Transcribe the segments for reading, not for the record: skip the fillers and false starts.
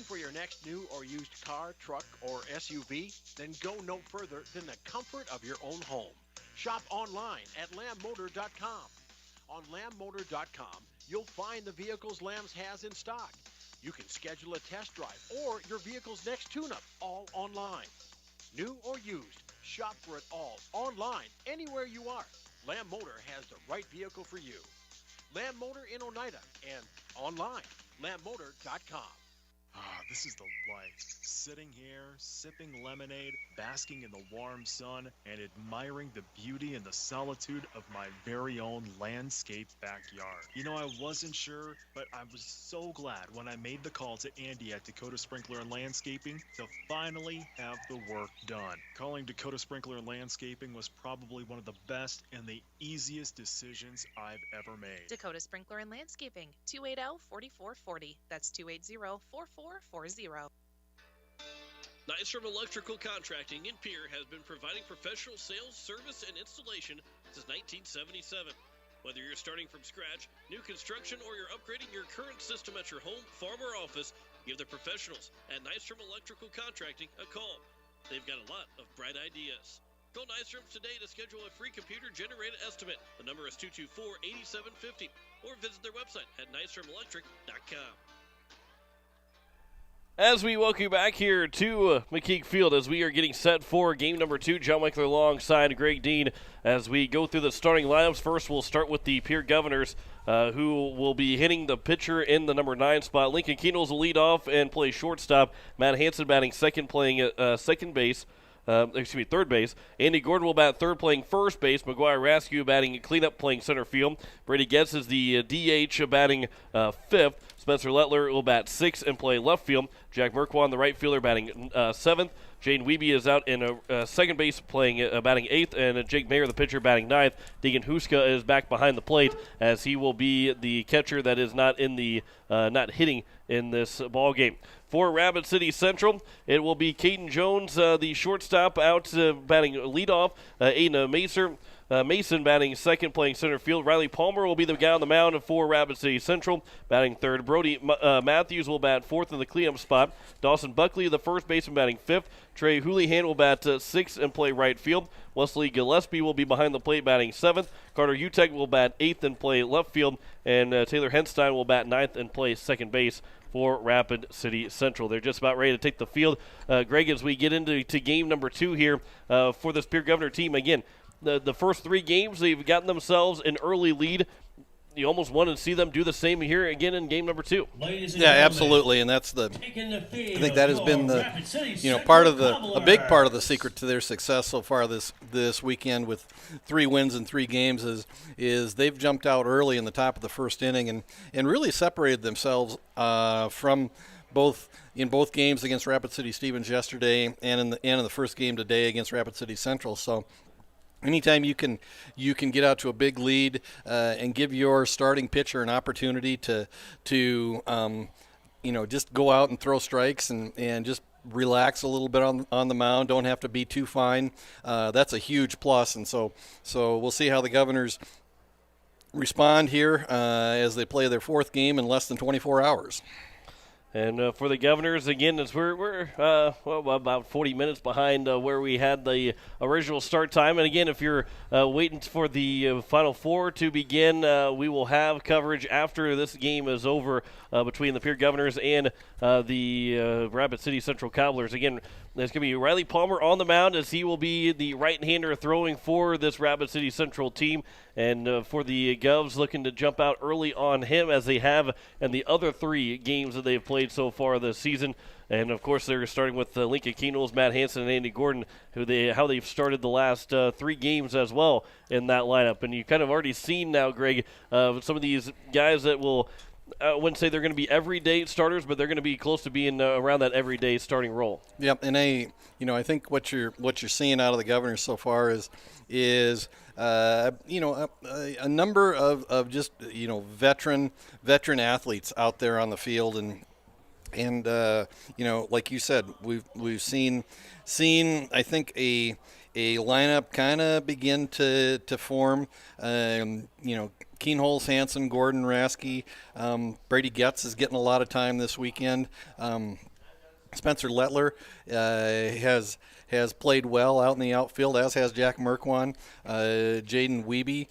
for your next new or used car, truck, or SUV? Then go no further than the comfort of your own home. Shop online at lambmotor.com. On lambmotor.com, you'll find the vehicles Lambs has in stock. You can schedule a test drive or your vehicle's next tune-up, all online. New or used, shop for it all online, anywhere you are. Lamb Motor has the right vehicle for you. Lamb Motor in Oneida and online, lambmotor.com. Ah, this is the life. Sitting here, sipping lemonade, basking in the warm sun, and admiring the beauty and the solitude of my very own landscaped backyard. You know, I wasn't sure, but I was so glad when I made the call to Andy at Dakota Sprinkler and Landscaping to finally have the work done. Calling Dakota Sprinkler and Landscaping was probably one of the best and the easiest decisions I've ever made. Dakota Sprinkler and Landscaping, 280-4440. That's 280-4440. Nystrom Electrical Contracting in Pierre has been providing professional sales, service, and installation since 1977. Whether you're starting from scratch, new construction, or you're upgrading your current system at your home, farm, or office, give the professionals at Nystrom Electrical Contracting a call. They've got a lot of bright ideas. Call Nystrom today to schedule a free computer-generated estimate. The number is 224-8750, or visit their website at nystromelectric.com. As we welcome you back here to McKeek Field as we are getting set for game number 2, John Michael alongside Greg Dean as we go through the starting lineups. First, we'll start with the Pierre Governors, who will be hitting the pitcher in the number 9 spot. Lincoln Keenels will lead off and play shortstop. Matt Hansen batting second, playing third base. Andy Gordon will bat third, playing first base. McGuire Raskew batting cleanup, playing center field. Brady Getz is the DH, batting fifth. Spencer Lettler will bat sixth and play left field. Jack Merkwan, the right fielder, batting seventh. Jane Wiebe is out in second base, playing batting eighth, and Jake Mayer, the pitcher, batting ninth. Deegan Huska is back behind the plate as he will be the catcher that is not hitting in this ball game. For Rapid City Central, it will be Caden Jones, the shortstop, out batting leadoff. Aiden Mason batting second, playing center field. Riley Palmer will be the guy on the mound for Rapid City Central, batting third. Brody Matthews will bat fourth in the cleanup spot. Dawson Buckley, the first baseman, batting fifth. Trey Houlihan will bat sixth and play right field. Wesley Gillespie will be behind the plate, batting seventh. Carter Utek will bat eighth and play left field. And Taylor Henstein will bat ninth and play second base for Rapid City Central. They're just about ready to take the field. Greg, as we get into game number 2 here for this Pierre Governor team, again, the first 3 games, they've gotten themselves an early lead. You almost want to see them do the same here again in game number 2. Yeah, absolutely, and that's I think that has been a big part of the secret to their success so far this weekend with 3 wins in 3 games is they've jumped out early in the top of the first inning and really separated themselves from both games against Rapid City Stevens yesterday and in the first game today against Rapid City Central. So anytime you can get out to a big lead and give your starting pitcher an opportunity to just go out and throw strikes and just relax a little bit on the mound, don't have to be too fine, that's a huge plus. And so we'll see how the Governors respond here as they play their 4th game in less than 24 hours. And for the Governors, again, as we're about 40 minutes behind where we had the original start time. And again, if you're waiting for the Final Four to begin, we will have coverage after this game is over between the Pierre Governors and the Rapid City Central Cobblers. Again, there's going to be Riley Palmer on the mound as he will be the right-hander throwing for this Rapid City Central team. And for the Govs, looking to jump out early on him as they have in the other 3 games that they've played so far this season. And, of course, they're starting with Lincoln Keenels, Matt Hansen, and Andy Gordon, how they've started the last 3 games as well in that lineup. And you've kind of already seen now, Greg, some of these guys that will – I wouldn't say they're going to be everyday starters, but they're going to be close to being around that everyday starting role. Yep, and I think what you're seeing out of the Governors so far is a number of just veteran athletes out there on the field, and like you said, we've seen I think a lineup kind of begin to form. Keenholz, Hansen, Gordon, Rasky, Brady Getz is getting a lot of time this weekend. Spencer Lettler has played well out in the outfield, as has Jack Merkwan. Jaden Wiebe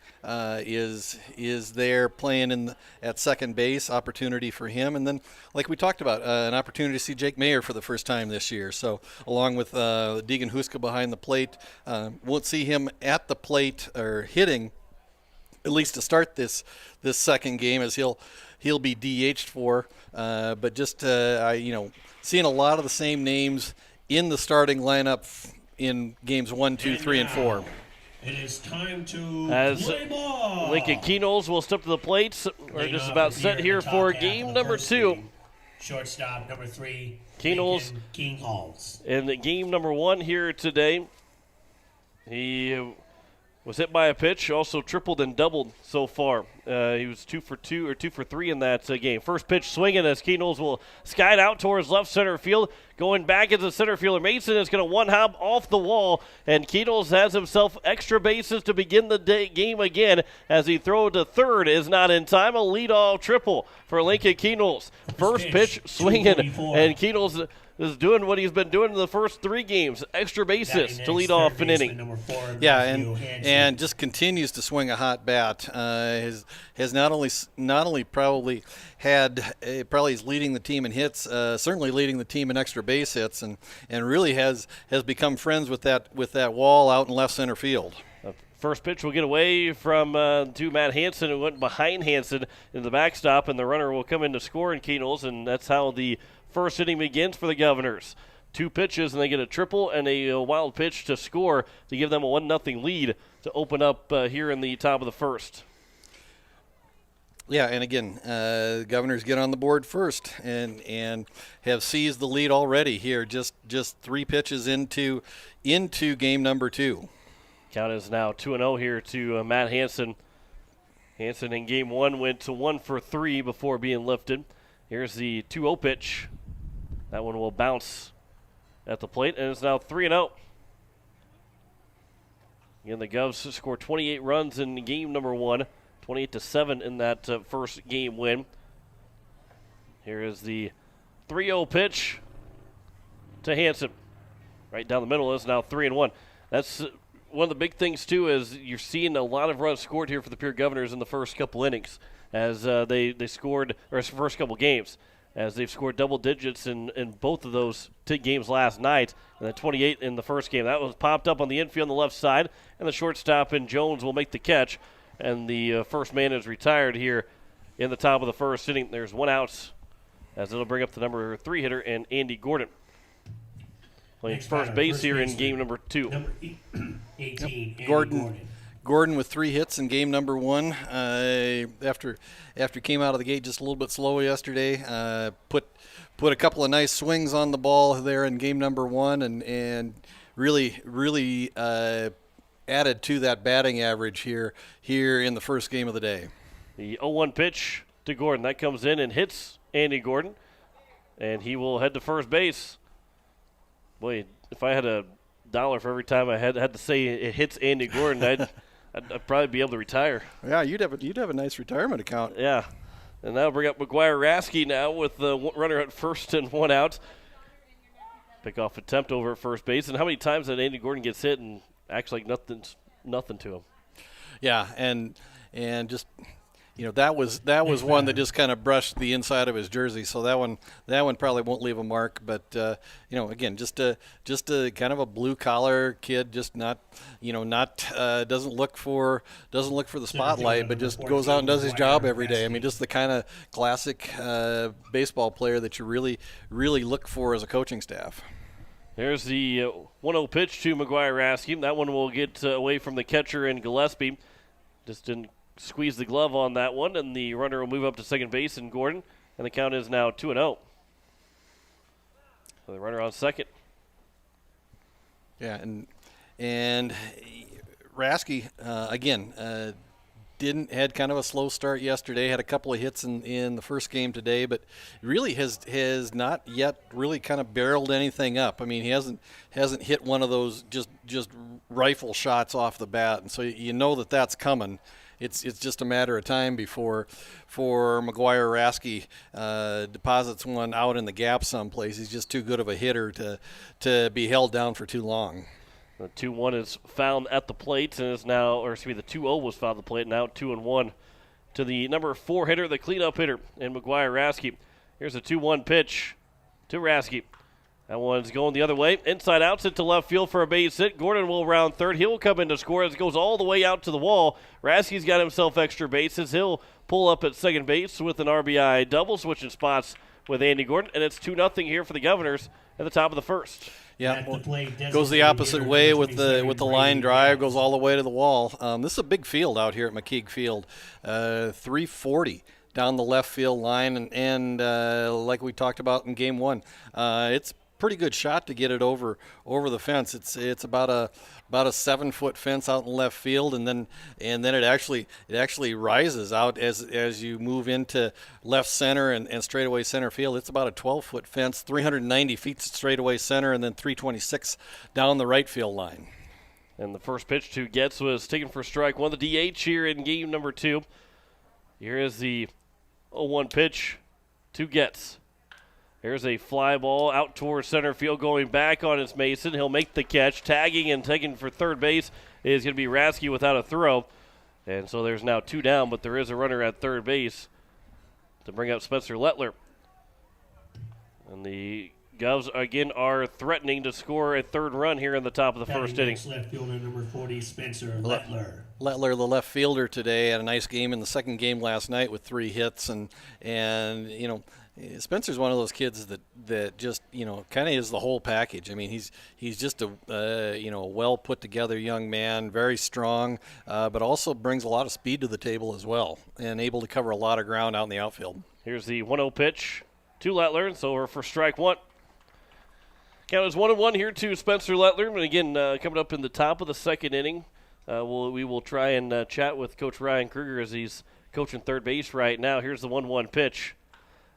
is there playing at second base, opportunity for him. And then, like we talked about, an opportunity to see Jake Mayer for the first time this year. So along with Deegan Huska behind the plate, won't see him at the plate or hitting, at least to start this second game, as he'll be DH'd for. But just seeing a lot of the same names in the starting lineup in games 1, 2, 3, and 4. It is time to As play ball. Lincoln Keynoles will step to the plate. We're just about set here for game number 2. Shortstop number 3, Keynoles King Halls. in the game number 1 here today. He was hit by a pitch, also tripled and doubled so far. He was 2 for 2 or 2 for 3 in that game. First pitch swinging as Keynoles will skide out towards left center field. Going back into center fielder Mason is going to one hop off the wall, and Keynoles has himself extra bases to begin the game again as he throws to third is not in time. A leadoff triple for Lincoln Keynoles. First pitch swinging, and Keynoles is doing what he's been doing in the first 3 games, extra bases to lead off an inning. Yeah, and just continues to swing a hot bat. Has not only probably had probably is leading the team in hits, certainly leading the team in extra base hits, and really has become friends with that wall out in left center field. First pitch will get away from to Matt Hansen, who went behind Hansen in the backstop, and the runner will come in to score in Keynoles, and that's how the first inning begins for the Governors. 2 pitches, and they get a triple and a wild pitch to score to give them a 1-0 lead to open up here in the top of the first. Yeah, and again, the Governors get on the board first and have seized the lead already here. Just 3 pitches into game number 2. Count is now 2-0 here to Matt Hansen. Hansen in game 1 went to 1 for 3 before being lifted. Here's the 2-0 pitch. That one will bounce at the plate, and it's now 3-0. Again, the Govs scored 28 runs in game number 1, 28-7 in that first game win. Here is the 3-0 pitch to Hansen. Right down the middle is now 3-1. That's one of the big things, too, is you're seeing a lot of runs scored here for the Pierre Governors in the first couple innings as they scored, or first couple games, as they've scored double digits in both of those games last night, and then 28 in the first game. That was popped up on the infield on the left side, and the shortstop in Jones will make the catch, and the first man is retired here in the top of the first inning. There's 1 out, as it'll bring up the number 3 hitter, and Andy Gordon playing first base here in game number 2. Number 18, Yep. Gordon with 3 hits in game number 1. After he came out of the gate just a little bit slow yesterday, put a couple of nice swings on the ball there in game number 1, and really added to that batting average here in the first game of the day. The 0-1 pitch to Gordon. That comes in and hits Andy Gordon, and he will head to first base. Boy, if I had $1 for every time I had to say it hits Andy Gordon, I'd probably be able to retire. Yeah, you'd have a nice retirement account. Yeah, and that'll bring up McGuire Rasky now with the runner at first and 1 out. Pick-off attempt over at first base. And how many times that Andy Gordon gets hit and acts like nothing to him? Yeah, and just that was one that just kind of brushed the inside of his jersey. So that one probably won't leave a mark. But again, just a kind of a blue collar kid, just not doesn't look for the spotlight, but just goes out and does his job every day. I mean, just the kind of classic baseball player that you really look for as a coaching staff. There's the 1-0 pitch to McGuire Rasky. That one will get away from the catcher in Gillespie. Just didn't squeeze the glove on that one, and the runner will move up to second base in Gordon, and the count is now 2-0. So the runner on second. Yeah, and Rasky again had kind of a slow start yesterday. Had a couple of hits in the first game today, but really has not yet really kind of barreled anything up. I mean, he hasn't hit one of those just rifle shots off the bat, and so you know that's coming. it's just a matter of time before McGuire Rasky deposits one out in the gap someplace. He's just too good of a hitter to be held down for too long. The 2-1 is found at the plate and is now, or excuse me, the 2-0 was found at the plate, now 2-1 to the number 4 hitter, the cleanup hitter, in McGuire Rasky. Here's a 2-1 pitch to Rasky. That one's going the other way. Inside out, to left field for a base hit. Gordon will round third. He'll come in to score as it goes all the way out to the wall. Rasky's got himself extra bases. He'll pull up at second base with an RBI double, switching spots with Andy Gordon. And it's 2-0 here for the Governors at the top of the first. Yeah, goes the opposite way with the line drive, goes all the way to the wall. This is a big field out here at McKeague Field, 340 down the left field line, and like we talked about in Game 1, it's pretty good shot to get it over the fence. It's about a 7-foot fence out in left field, and then it actually rises out as you move into left center and straightaway center field. It's about a 12-foot fence, 390 feet to straightaway center, and then 326 down the right field line. And the first pitch to Getz was taken for strike one. The DH here in game number 2. Here is the 0-1 pitch to Getz. Here's a fly ball out towards center field, going back on its Mason. He'll make the catch. Tagging and taking for third base is going to be Rasky without a throw. And so there's now 2 down, but there is a runner at third base to bring up Spencer Lettler. And the Govs, again, are threatening to score a third run here in the top of the first inning. Left fielder number 40, Spencer Lettler. Lettler, the left fielder today, had a nice game in the second game last night with 3 hits, and you know, Spencer's one of those kids that just, you know, kind of is the whole package. I mean, he's just a you know, well put together young man, very strong, but also brings a lot of speed to the table as well, and able to cover a lot of ground out in the outfield. Here's the 1-0 pitch to Lettler, and so we're for strike one. Count is 1-1 here to Spencer Lettler, and again, coming up in the top of the second inning, we will try and chat with Coach Ryan Kruger as he's coaching third base right now. Here's the 1-1 pitch.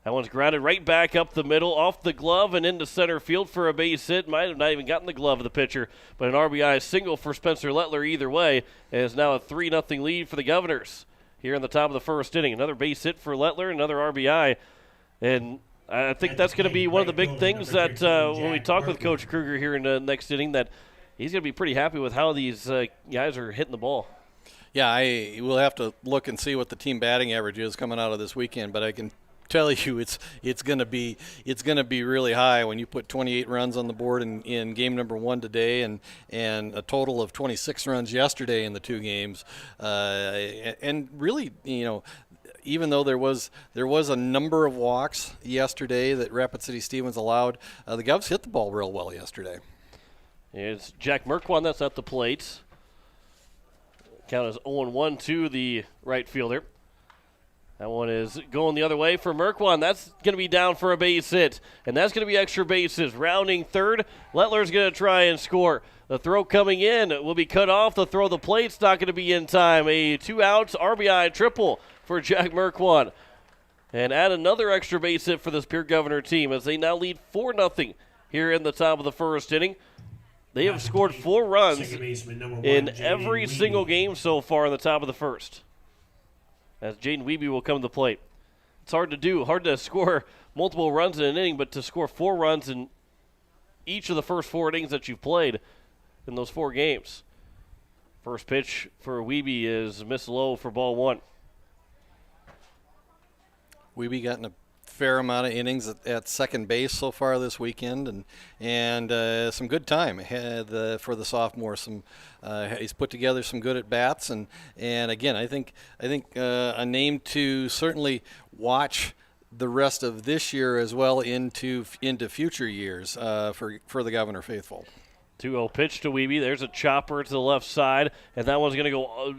That one's grounded right back up the middle, off the glove and into center field for a base hit. Might have not even gotten the glove of the pitcher, but an RBI single for Spencer Lettler either way. And it's now a 3-0 lead for the Governors here in the top of the first inning. Another base hit for Lettler, another RBI. And I think that's going to be one of the big things that when we talk with Coach Kruger here in the next inning, that he's going to be pretty happy with how these guys are hitting the ball. Yeah, we'll have to look and see what the team batting average is coming out of this weekend, but I can tell you it's going to be really high when you put 28 runs on the board in game number 1 today, and a total of 26 runs yesterday in the 2 games, and really, you know, even though there was a number of walks yesterday that Rapid City Stevens allowed, the Govs hit the ball real well yesterday. It's Jack Merkwan that's at the plate. Count is 0-1 to the right fielder. That one is going the other way for Merkwan. That's going to be down for a base hit, and that's going to be extra bases. Rounding third, Lettler's going to try and score. The throw coming in will be cut off. The throw the plate's not going to be in time. A 2-out RBI triple for Jack Merkwan. And add another extra base hit for this Pierre Governor team as they now lead 4-0 here in the top of the first inning. They have scored 4 runs in every single game so far in the top of the first. As Jaden Wiebe will come to the plate. It's hard to do, hard to score multiple runs in an inning, but to score 4 runs in each of the first 4 innings that you've played in those 4 games. First pitch for Wiebe is missed low for ball 1. Wiebe gotten a fair amount of innings at second base so far this weekend, and some good time ahead for the sophomore. He's put together some good at bats, and again, I think a name to certainly watch the rest of this year as well into future years for the Governor faithful. 2-0 pitch to Wiebe. There's a chopper to the left side, and that one's going to go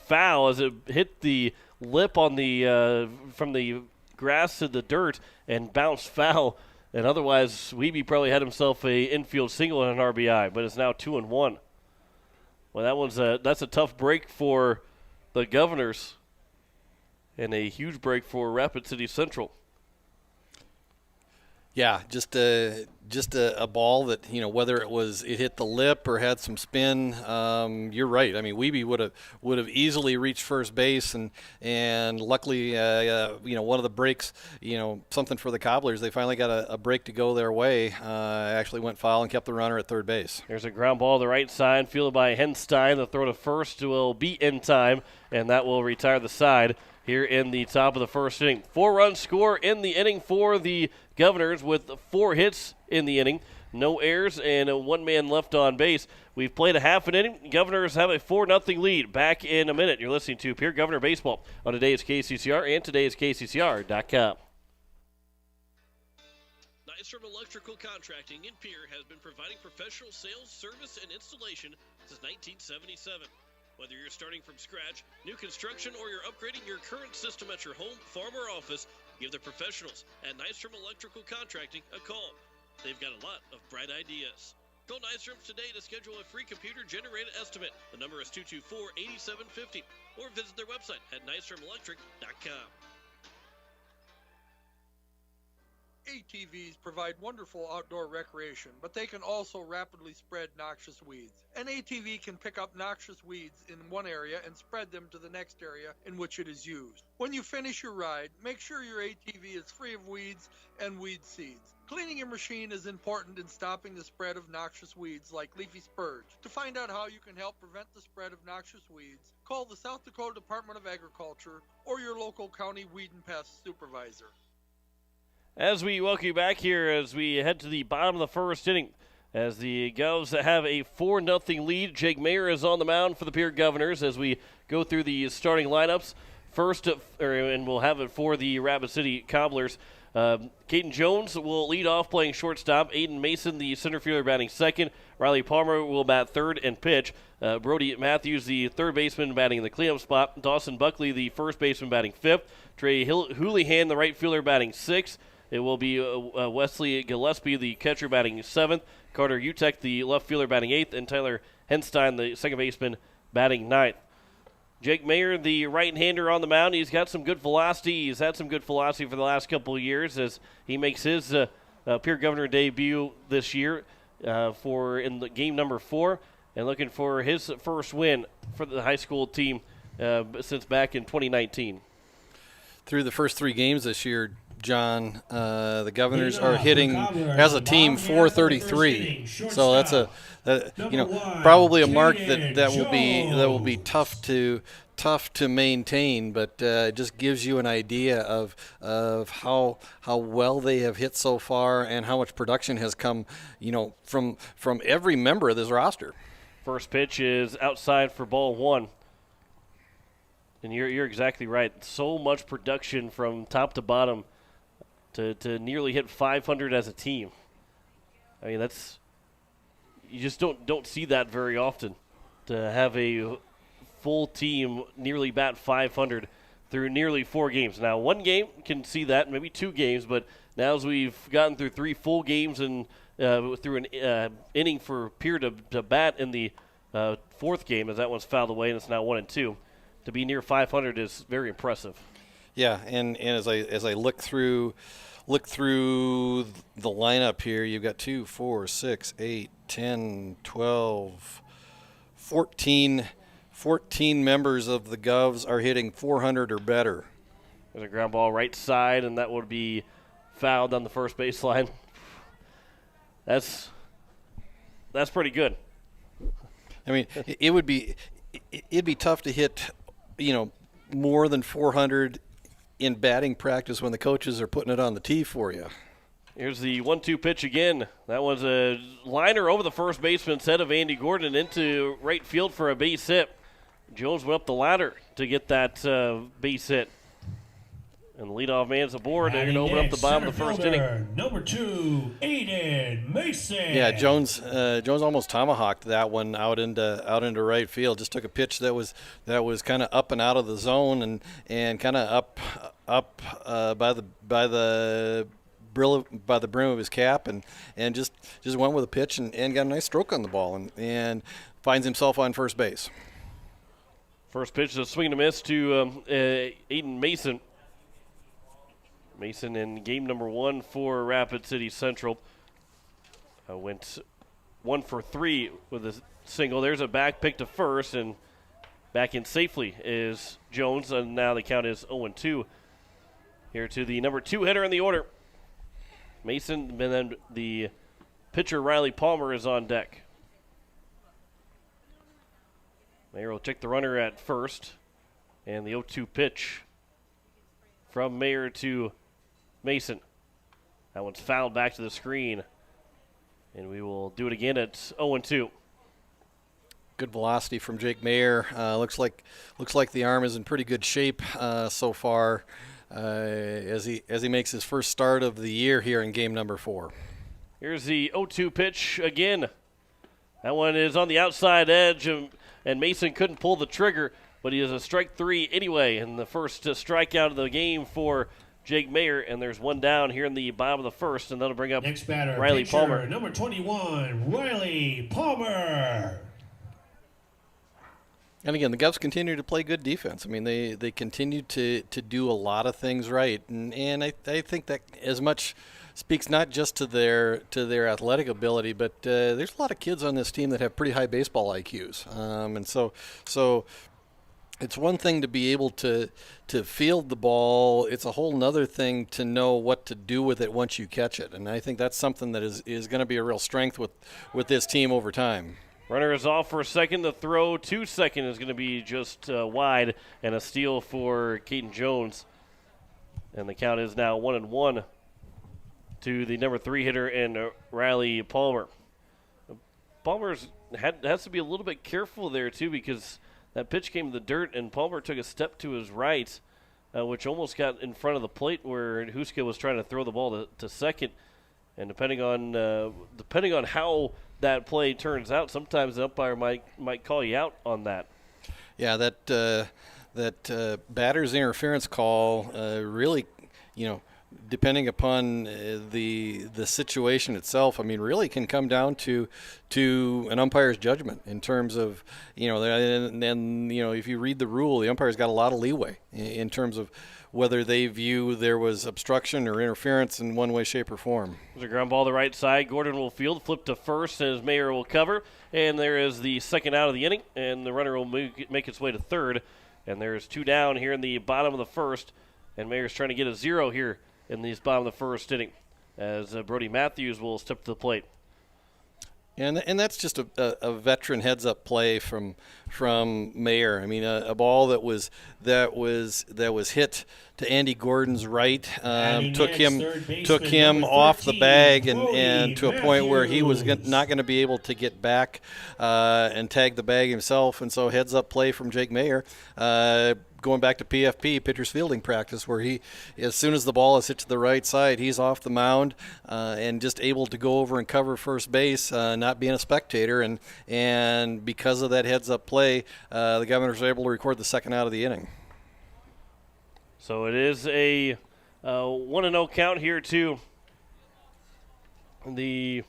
foul as it hit the lip on the from the grass to the dirt and bounced foul. And otherwise, Wiebe probably had himself a infield single and an RBI, but it's now 2-1. Well, that's a tough break for the Governors and a huge break for Rapid City Central. Yeah, just a ball that, whether it hit the lip or had some spin. You're right. I mean, Wiebe would have easily reached first base, and luckily, one of the breaks, something for the Cobblers. They finally got a break to go their way. Actually went foul and kept the runner at third base. There's a ground ball to the right side, fielded by Henstein. The throw to first will be in time, and that will retire the side here in the top of the first inning. 4-run score in the inning for the Governors with 4 hits in the inning. No errors and 1 man left on base. We've played a half an inning. Governors have a 4-0 lead. Back in a minute. You're listening to Pierre Governor Baseball on today's KCCR and today's KCCR.com. Nystrom Electrical Contracting in Pierre has been providing professional sales, service, and installation since 1977. Whether you're starting from scratch, new construction, or you're upgrading your current system at your home, farm, or office, give the professionals at Nystrom Electrical Contracting a call. They've got a lot of bright ideas. Call Nystrom today to schedule a free computer-generated estimate. The number is 224-8750, or visit their website at nystromelectric.com. ATVs provide wonderful outdoor recreation, but they can also rapidly spread noxious weeds. An ATV can pick up noxious weeds in one area and spread them to the next area in which it is used. When you finish your ride, make sure your ATV is free of weeds and weed seeds. Cleaning your machine is important in stopping the spread of noxious weeds like leafy spurge. To find out how you can help prevent the spread of noxious weeds, call the South Dakota Department of Agriculture or your local county weed and pest supervisor. As we welcome you back here as we head to the bottom of the first inning, as the Govs have a 4-0 lead. Jake Mayer is on the mound for the Pierre Governors as we go through the starting lineups. First, and we'll have it for the Rapid City Cobblers. Caden Jones will lead off playing shortstop. Aiden Mason, the center fielder, batting second. Riley Palmer will bat third and pitch. Brody Matthews, the third baseman, batting in the cleanup spot. Dawson Buckley, the first baseman, batting fifth. Trey Houlihan, the right fielder, batting sixth. It will be Wesley Gillespie, the catcher, batting seventh. Carter Utek, the left fielder, batting eighth. And Tyler Henstein, the second baseman, batting ninth. Jake Mayer, the right-hander on the mound, he's got some good velocity. He's had some good velocity for the last couple of years as he makes his Pierre Governor debut this year in the game number 4 and looking for his first win for the high school team since back in 2019. Through the first 3 games this year, John, the Governors are hitting as a team 433. So that's probably a mark that will be tough to maintain, but it just gives you an idea of how well they have hit so far and how much production has come, from every member of this roster. First pitch is outside for ball 1. And you're exactly right. So much production from top to bottom to nearly hit 500 as a team. I mean, you just don't see that very often, to have a full team nearly bat 500 through nearly 4 games. Now, 1 game can see that, maybe 2 games, but now as we've gotten through 3 full games and through an inning for Pierre to bat in the 4th game, as that one's fouled away and it's now 1-2, to be near 500 is very impressive. Yeah, and as I look through the lineup here, you've got 2, 4, 6, 8, 10, 12, 14 members of the Govs are hitting 400 or better. There's a ground ball right side, and that would be fouled on the first baseline. That's pretty good. I mean, it'd be tough to hit, more than 400 in batting practice when the coaches are putting it on the tee for you. Here's the 1-2 pitch again. That was a liner over the first baseman's head of Andy Gordon into right field for a base hit. Jones went up the ladder to get that base hit. And the leadoff man's aboard. They're going to open up the bottom of the first inning. Number 2, Aiden Mason. Yeah, Jones almost tomahawked that one out into right field. Just took a pitch that was kind of up and out of the zone and kind of up by the brim of his cap and just went with a pitch and got a nice stroke on the ball and finds himself on first base. First pitch is a swing and a miss to Aiden Mason. Mason in game number 1 for Rapid City Central. went 1 for 3 with a single. There's a back pick to first, and back in safely is Jones, and now the count is 0-2. Here to the number 2 hitter in the order, Mason, and then the pitcher Riley Palmer is on deck. Mayer will check the runner at first, and the 0-2 pitch from Mayer to Mason. That one's fouled back to the screen, and we will do it again at 0-2. Good velocity from Jake Mayer. Looks like the arm is in pretty good shape so far as he makes his first start of the year here in game number 4. Here's the 0-2 pitch again. That one is on the outside edge, and Mason couldn't pull the trigger, but he is a strike 3 anyway, and the first strikeout of the game for Jake Mayer, and there's one down here in the bottom of the first, and that'll bring up next batter, Riley pitcher, Palmer. Number 21, Riley Palmer. And again, the Govs continue to play good defense. I mean, they continue to do a lot of things right, and I think that as much speaks not just to their athletic ability, but there's a lot of kids on this team that have pretty high baseball IQs, and so it's one thing to be able to field the ball. It's a whole nother thing to know what to do with it once you catch it, and I think that's something that is going to be a real strength with this team over time. Runner is off for second. The throw to second is going to be just wide, and a steal for Caden Jones. And the count is now 1-1 to the number 3 hitter in Riley Palmer. Palmer's has to be a little bit careful there, too, because that pitch came to the dirt, and Palmer took a step to his right, which almost got in front of the plate where Huska was trying to throw the ball to second. And depending on how that play turns out, sometimes the umpire might call you out on that. Yeah, that batter's interference call really, depending upon the situation itself, I mean, really can come down to an umpire's judgment in terms of, and if you read the rule, the umpire's got a lot of leeway in terms of whether they view there was obstruction or interference in one way, shape, or form. There's a ground ball to the right side. Gordon will field, flip to first as Mayer will cover, and there is the second out of the inning, and the runner will make its way to third, and there's 2 down here in the bottom of the first, and Mayer's trying to get a 0 here in the bottom of the first inning as Brody Matthews will step to the plate. And that's just a veteran heads-up play from Mayer. I mean, a ball that was hit to Andy Gordon's right, took him off the bag and to a point where he was not going to be able to get back and tag the bag himself. And so heads-up play from Jake Mayer. Going back to PFP, pitcher's fielding practice, where he, as soon as the ball is hit to the right side, he's off the mound and just able to go over and cover first base, not being a spectator. And because of that heads-up play, the Governors were able to record the second out of the inning. So it is a 1-0 count here to the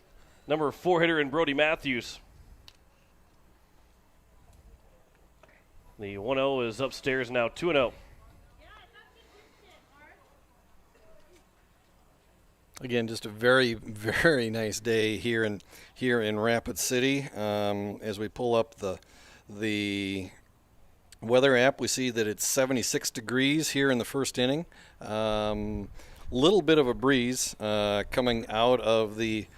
number 4 hitter in Brody Matthews. The 1-0 is upstairs now, 2-0. Again, just a very, very nice day here in Rapid City. As we pull up the weather app, we see that it's 76 degrees here in the first inning. Little bit of a breeze coming out of the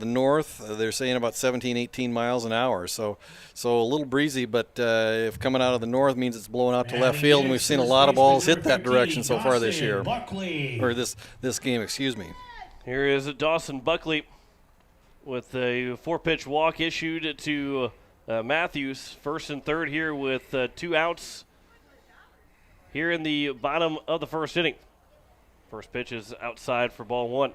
north. They're saying about 17, 18 miles an hour. So a little breezy, but if coming out of the north means it's blowing out to left field, and we've seen a lot of balls hit that direction so far this year. Or this game, excuse me. Here is Dawson Buckley with a 4-pitch walk issued to Matthews. First and third here with 2 outs here in the bottom of the first inning. First pitch is outside for ball 1.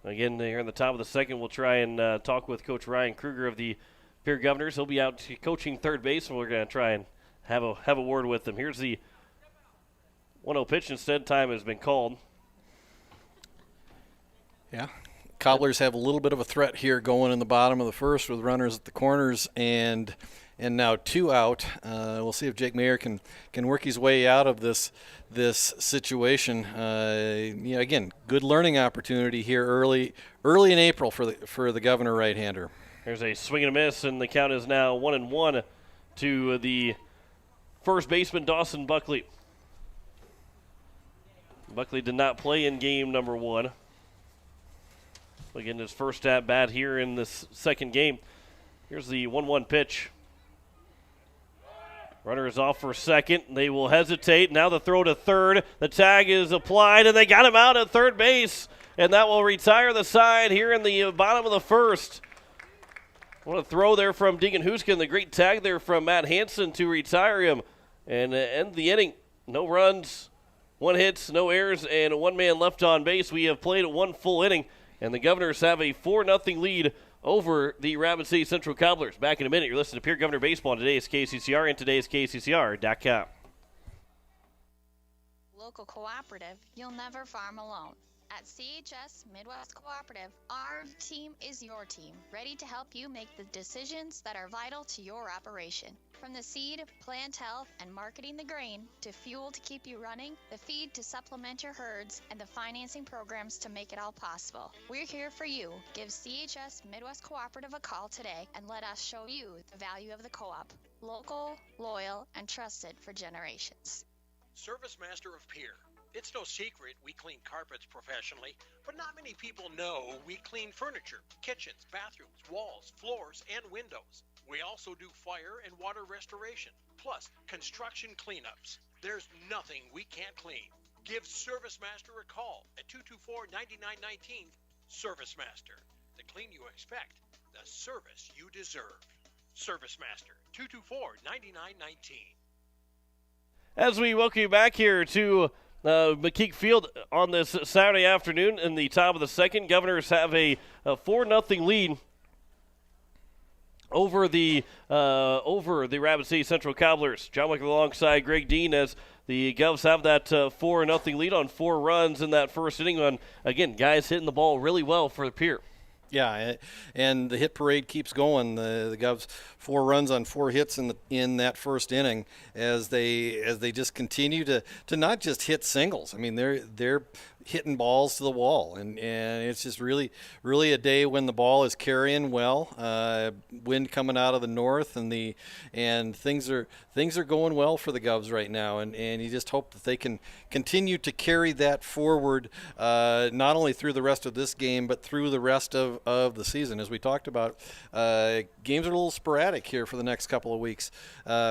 Again, here in the top of the second, we'll try and talk with Coach Ryan Kruger of the Pierre Governors. He'll be out coaching third base, and we're going to try and have a word with him. Here's the 1-0 pitch. Instead, time has been called. Yeah. Cobblers have a little bit of a threat here going in the bottom of the first with runners at the corners, and now 2 out. We'll see if Jake Mayer can work his way out of this situation. Again, good learning opportunity here early in April for the Governor right-hander. There's a swing and a miss, and the count is now 1-1 to the first baseman, Dawson Buckley. Buckley did not play in game number 1. Again, his first at bat here in this second game. Here's the 1-1 pitch. Runner is off for second. They will hesitate. Now the throw to third. The tag is applied, and they got him out at third base. And that will retire the side here in the bottom of the first. What a throw there from Deegan Huskin. The great tag there from Matt Hansen to retire him and end the inning. No runs, 1 hit, no errors, and 1 man left on base. We have played 1 full inning, and the Governors have a 4-0 lead over the Rapid City Central Cobblers. Back in a minute. You're listening to Pierre Governor Baseball on today's KCCR and today's KCCR.com. Local cooperative, you'll never farm alone. At CHS Midwest Cooperative, our team is your team, ready to help you make the decisions that are vital to your operation. From the seed, plant health, and marketing the grain, to fuel to keep you running, the feed to supplement your herds, and the financing programs to make it all possible. We're here for you. Give CHS Midwest Cooperative a call today and let us show you the value of the co-op. Local, loyal, and trusted for generations. Service Master of Pierre. It's no secret we clean carpets professionally, but not many people know we clean furniture, kitchens, bathrooms, walls, floors, and windows. We also do fire and water restoration, plus construction cleanups. There's nothing we can't clean. Give Service Master a call at 224-9919. Service Master. The clean you expect, the service you deserve. Service Master, 224-9919. As we welcome you back here to McKeek Field on this Saturday afternoon in the top of the second, Governors have a 4-0 lead over the Rapid City Central Cobblers. John Wickler alongside Greg Dean as the Govs have that 4-0 lead on 4 runs in that first inning. On again, guys hitting the ball really well for the Pierre. Yeah, and the hit parade keeps going. The Govs 4 runs on 4 hits in that first inning as they just continue to not just hit singles. I mean, they're hitting balls to the wall, and it's just really a day when the ball is carrying well. Wind coming out of the north, and things are going well for the Govs right now, and you just hope that they can continue to carry that forward, not only through the rest of this game but through the rest of the season. As we talked about, games are a little sporadic here for the next couple of weeks.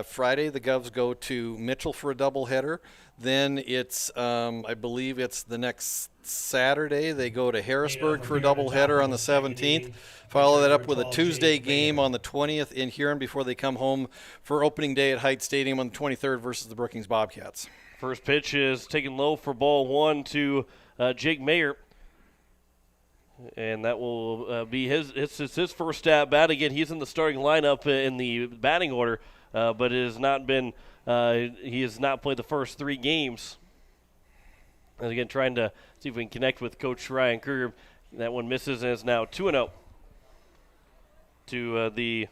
Friday the Govs go to Mitchell for a doubleheader. Then it's, I believe it's the next Saturday, they go to Harrisburg for a doubleheader on the 17th. Follow that up with a Tuesday game on the 20th in Huron before they come home for opening day at Heights Stadium on the 23rd versus the Brookings Bobcats. First pitch is taken low for ball 1 to Jake Mayer. And that will be his first at bat. Again, he's in the starting lineup in the batting order, but it has not been he has not played the first 3 games. And again, trying to see if we can connect with Coach Ryan Kruger. That one misses, and it's now 2-0 to the.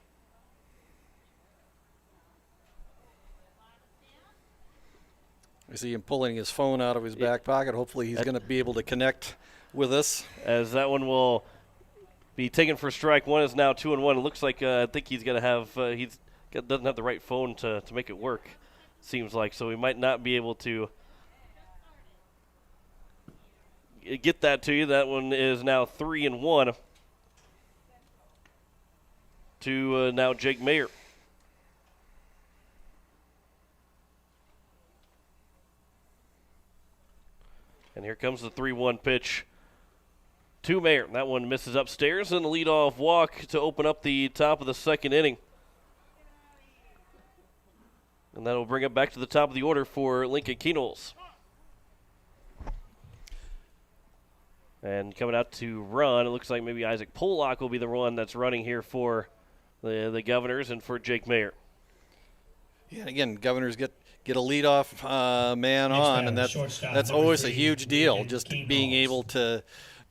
I see him pulling his phone out of his back pocket. Hopefully he's going to be able to connect with us. As that one will be taken for strike 1. Is now 2-1. It looks like I think he's going to have doesn't have the right phone to make it work, seems like, so we might not be able to get that to you. That one is now 3-1 to now Jake Mayer. And here comes the 3-1 pitch to Mayer. That one misses upstairs, and the leadoff walk to open up the top of the second inning. And that will bring it back to the top of the order for Lincoln Keynoles. And coming out to run, it looks like maybe Isaac Pollock will be the one that's running here for the Governors and for Jake Mayer. Yeah, again, Governors get a leadoff man on, and that's always a huge deal. Just being able to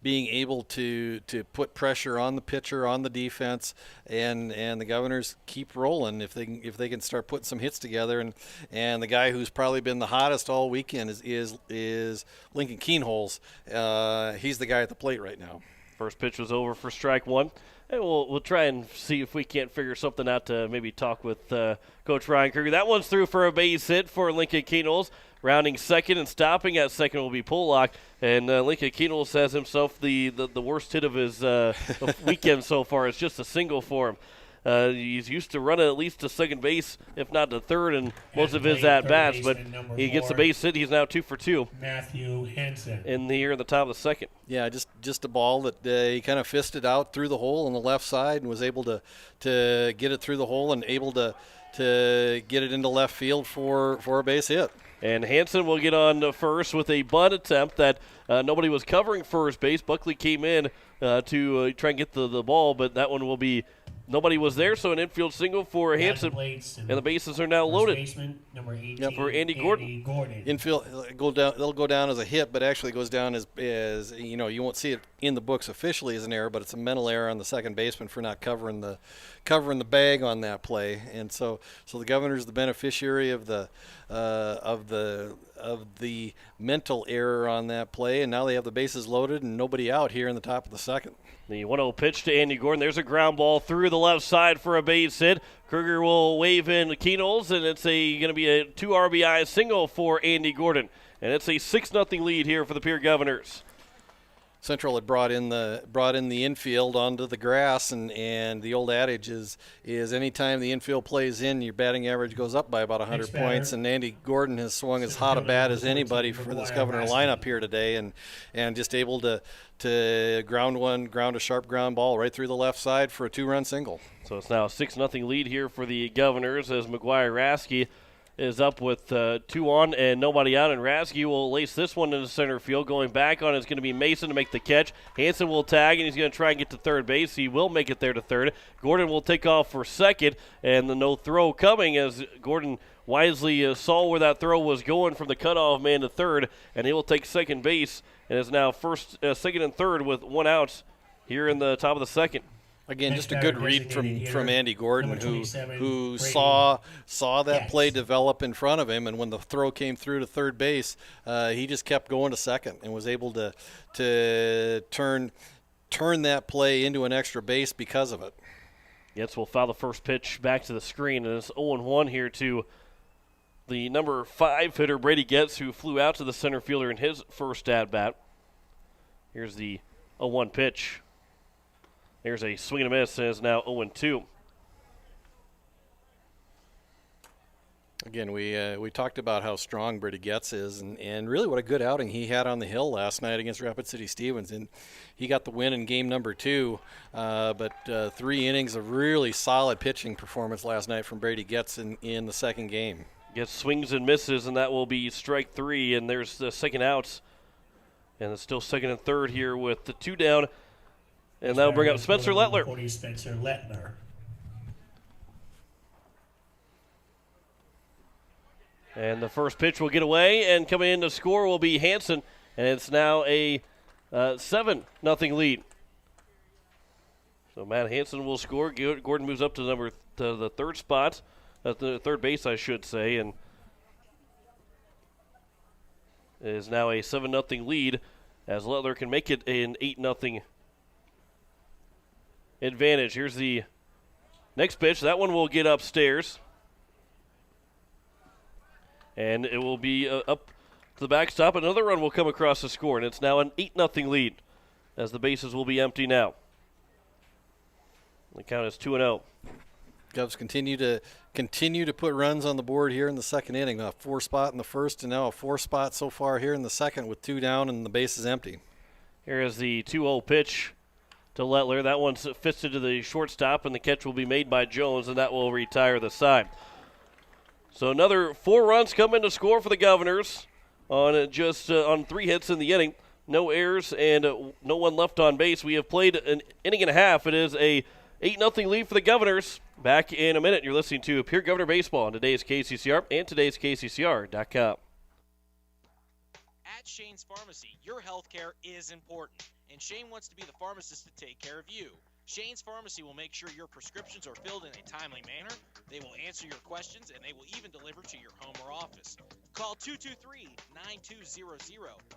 being able to put pressure on the pitcher, on the defense, and the Governors keep rolling if they can start putting some hits together. And the guy who's probably been the hottest all weekend is Lincoln Keenholz. He's the guy at the plate right now. First pitch was over for strike one. And we'll try and see if we can't figure something out to maybe talk with Coach Ryan Kruger. That one's through for a base hit for Lincoln Keenholz. Rounding second and stopping at second will be Pollock. And Lincoln Keenholz has himself the worst hit of his weekend so far. It's just a single for him. He's used to running at least to second base, if not to third, in most of his at-bats. But he gets the base hit. He's now 2 for 2. Matthew Henson. In the in the top of the second. Yeah, just a ball that he kind of fisted out through the hole on the left side and was able to get it through the hole and able to get it into left field for a base hit. And Hansen will get on to first with a bunt attempt that nobody was covering first base. Buckley came in to try and get the ball, but that one will be nobody was there, so an infield single for Hansen. And the bases are now loaded. Baseman, number 18, for Andy Gordon. Infield they'll go down as a hit, but actually goes down as you know, you won't see it in the books officially as an error, but it's a mental error on the second baseman for not covering the bag on that play. And so the Governor's the beneficiary of the mental error on that play, and now they have the bases loaded and nobody out here in the top of the second. The 1-0 pitch to Andy Gordon. There's a ground ball through the left side for a base hit. Kruger will wave in Keenholz, and it's going to be a 2 RBI single for Andy Gordon. And it's a 6-0 lead here for the Pierre Governors. Central had brought in the infield onto the grass, and the old adage is anytime the infield plays in, your batting average goes up by about 100 points. And Andy Gordon has swung as hot a bat as anybody for this Governor lineup here today, and just able to ground a sharp ground ball right through the left side for a 2-run single. So it's now a 6-0 lead here for the Governors as McGuire Rasky is up with 2 on and nobody out, and Rasky will lace this one into center field. Going back on is going to be Mason to make the catch. Hansen will tag, and he's going to try and get to third base. He will make it there to third. Gordon will take off for second, and the no throw coming as Gordon wisely saw where that throw was going from the cutoff man to third, and he will take second base and is now second and third with 1 out here in the top of the second. Again, just a good read from Andy Gordon, who saw that play develop in front of him, and when the throw came through to third base, he just kept going to second and was able to turn that play into an extra base because of it. Yes, we'll foul the first pitch back to the screen, and it's 0-1 here to the number 5 hitter Brady Getz, who flew out to the center fielder in his first at bat. Here's the 0-1 pitch. There's a swing and a miss, and it's now 0-2. Again, we talked about how strong Brady Getz is, and really what a good outing he had on the hill last night against Rapid City Stevens. And he got the win in game number 2, but 3 innings of really solid pitching performance last night from Brady Getz in the second game. Gets swings and misses, and that will be strike 3, and there's the second outs. And it's still second and third here with the 2 down. And that'll bring up Spencer Lettler. Spencer Lettler. And the first pitch will get away, and coming in to score will be Hansen, and it's now a 7-0 lead. So Matt Hansen will score. Gordon moves up to the third spot, the third base, I should say, and it is now a 7-0 lead as Lettler can make it an 8-0 advantage. Here's the next pitch. That one will get upstairs. And it will be up to the backstop. Another run will come across the score, and it's now an 8-0 lead as the bases will be empty now. The count is 2-0. Govs continue to put runs on the board here in the second inning. A 4 spot in the first, and now a 4 spot so far here in the second with 2 down and the base is empty. Here is the 2-0 pitch to Lettler. That one's fisted to the shortstop, and the catch will be made by Jones, and that will retire the side. So another 4 runs come in to score for the Governors on on 3 hits in the inning. No errors and no one left on base. We have played an inning and a half. It is a 8-0 lead for the Governors. Back in a minute. You're listening to Pierre Governor Baseball on today's KCCR and today's KCCR.com. At Shane's Pharmacy, your health care is important, and Shane wants to be the pharmacist to take care of you. Shane's Pharmacy will make sure your prescriptions are filled in a timely manner, they will answer your questions, and they will even deliver to your home or office. Call 223-9200.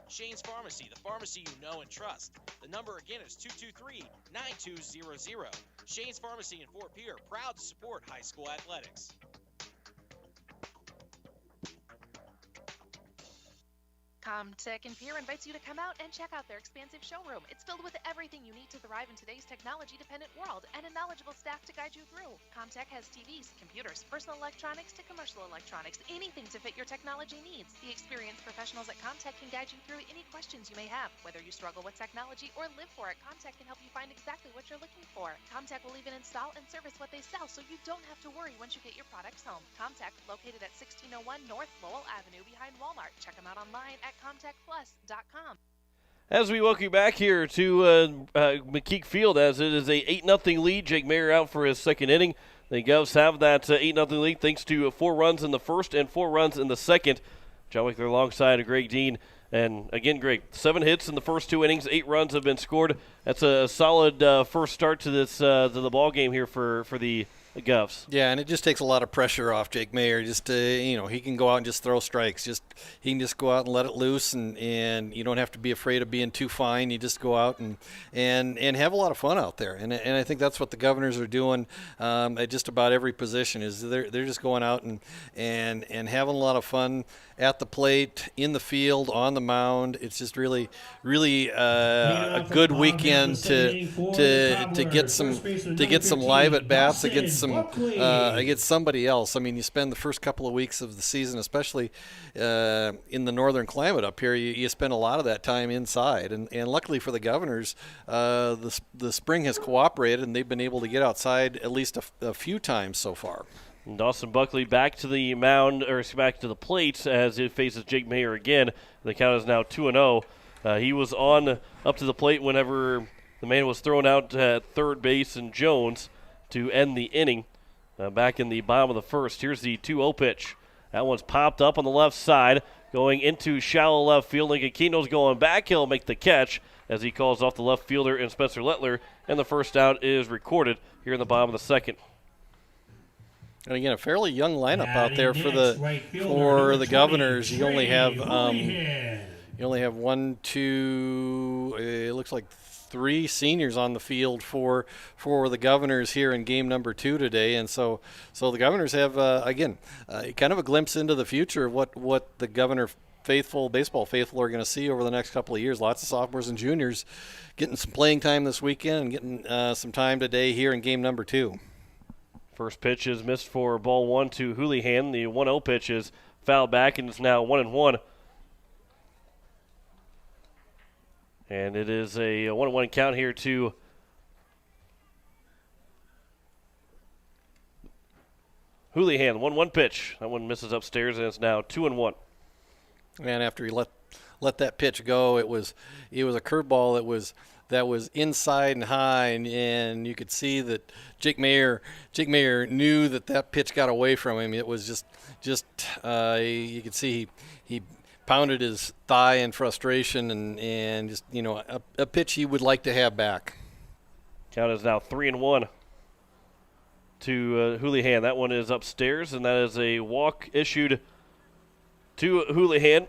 Shane's Pharmacy, the pharmacy you know and trust. The number again is 223-9200. Shane's Pharmacy in Fort Pierre, proud to support high school athletics. Comtech and Pierre invites you to come out and check out their expansive showroom. It's filled with everything you need to thrive in today's technology-dependent world and a knowledgeable staff to guide you through. Comtech has TVs, computers, personal electronics to commercial electronics, anything to fit your technology needs. The experienced professionals at Comtech can guide you through any questions you may have. Whether you struggle with technology or live for it, Comtech can help you find exactly what you're looking for. Comtech will even install and service what they sell, so you don't have to worry once you get your products home. Comtech, located at 1601 North Lowell Avenue behind Walmart. Check them out online at ComtechPlus.com. As we welcome you back here to McKeek Field, as it is a 8-0 lead. Jake Mayer out for his second inning. The Govs have that 8-0 lead thanks to 4 runs in the first and 4 runs in the second. John Wickler alongside Greg Dean. And again, Greg, 7 hits in the first 2 innings, 8 runs have been scored. That's a solid first start to this to the ball game here for the Govs. Yeah, and it just takes a lot of pressure off Jake Mayer. Just he can go out and just throw strikes. He can just go out and let it loose, and you don't have to be afraid of being too fine. You just go out and have a lot of fun out there. And I think that's what the Governors are doing at just about every position. Is they're just going out and having a lot of fun at the plate, in the field, on the mound. It's just really a good weekend to get some live at bats against somebody else. I mean, you spend the first couple of weeks of the season, especially in the northern climate up here, you spend a lot of that time inside. And luckily for the Governors, the spring has cooperated, and they've been able to get outside at least a few times so far. And Dawson Buckley back to the mound, or back to the plate as it faces Jake Mayer again. The count is now 2-0. He was on up to the plate whenever the man was thrown out at third base and Jones to end the inning. Back in the bottom of the first. Here's the 2-0 pitch. That one's popped up on the left side, going into shallow left field. Lincoln Keno's going back. He'll make the catch as he calls off the left fielder and Spencer Lettler, and the first out is recorded here in the bottom of the second. And again, a fairly young lineup out there for the Governors. You only have one, two. It looks like 3 seniors on the field for the Governors here in game number 2 today, and so the Governors have kind of a glimpse into the future of what the Governor baseball faithful are going to see over the next couple of years. Lots of sophomores and juniors getting some playing time this weekend and getting some time today here in game number 2. First pitch is missed for ball 1 to Houlihan. The 1-0 pitch is fouled back, and it's now 1-1. And it is a 1-1 count here to Houlihan. 1-1 pitch. That one misses upstairs, and it's now 2-1. And after he let that pitch go, it was a curveball that was inside and high, and you could see that Jake Mayer knew that pitch got away from him. It was just you could see he pounded his thigh in frustration and just a pitch he would like to have back. Count is now 3-1 to Houlihan. That one is upstairs, and that is a walk issued to Houlihan,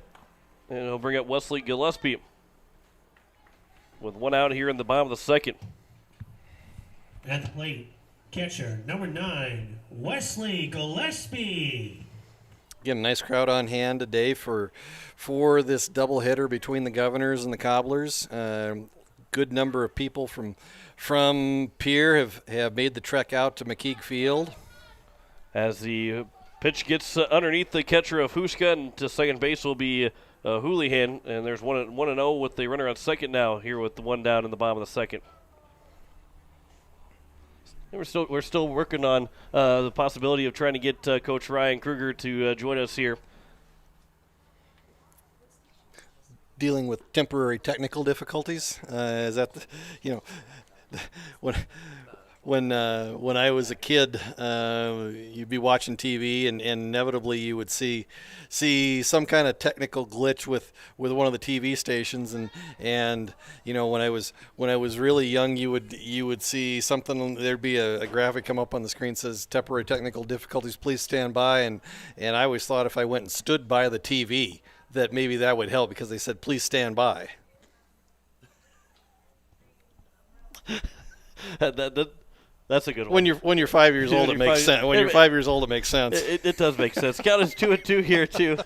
and he'll bring up Wesley Gillespie with 1 out here in the bottom of the second. At the plate, catcher number 9, Wesley Gillespie. Again, nice crowd on hand today for this doubleheader between the Governors and the Cobblers. Good number of people from Pierre have made the trek out to McKeek Field. As the pitch gets underneath the catcher of Huska, and to second base will be Houlihan, and there's 1-0 with the runner on second now here with the 1 down in the bottom of the second. And we're still working on the possibility of trying to get Coach Ryan Kruger to join us here. Dealing with temporary technical difficulties. Is that when I was a kid, you'd be watching TV, and inevitably you would see some kind of technical glitch with one of the TV stations, and when I was really young, you would see something. There'd be a graphic come up on the screen that says temporary technical difficulties, please stand by, and I always thought if I went and stood by the TV that maybe that would help, because they said please stand by. That's a good one. When you're 5 years old, it makes sense. When you're 5 years old, it makes sense. It does make sense. Count as 2-2 here to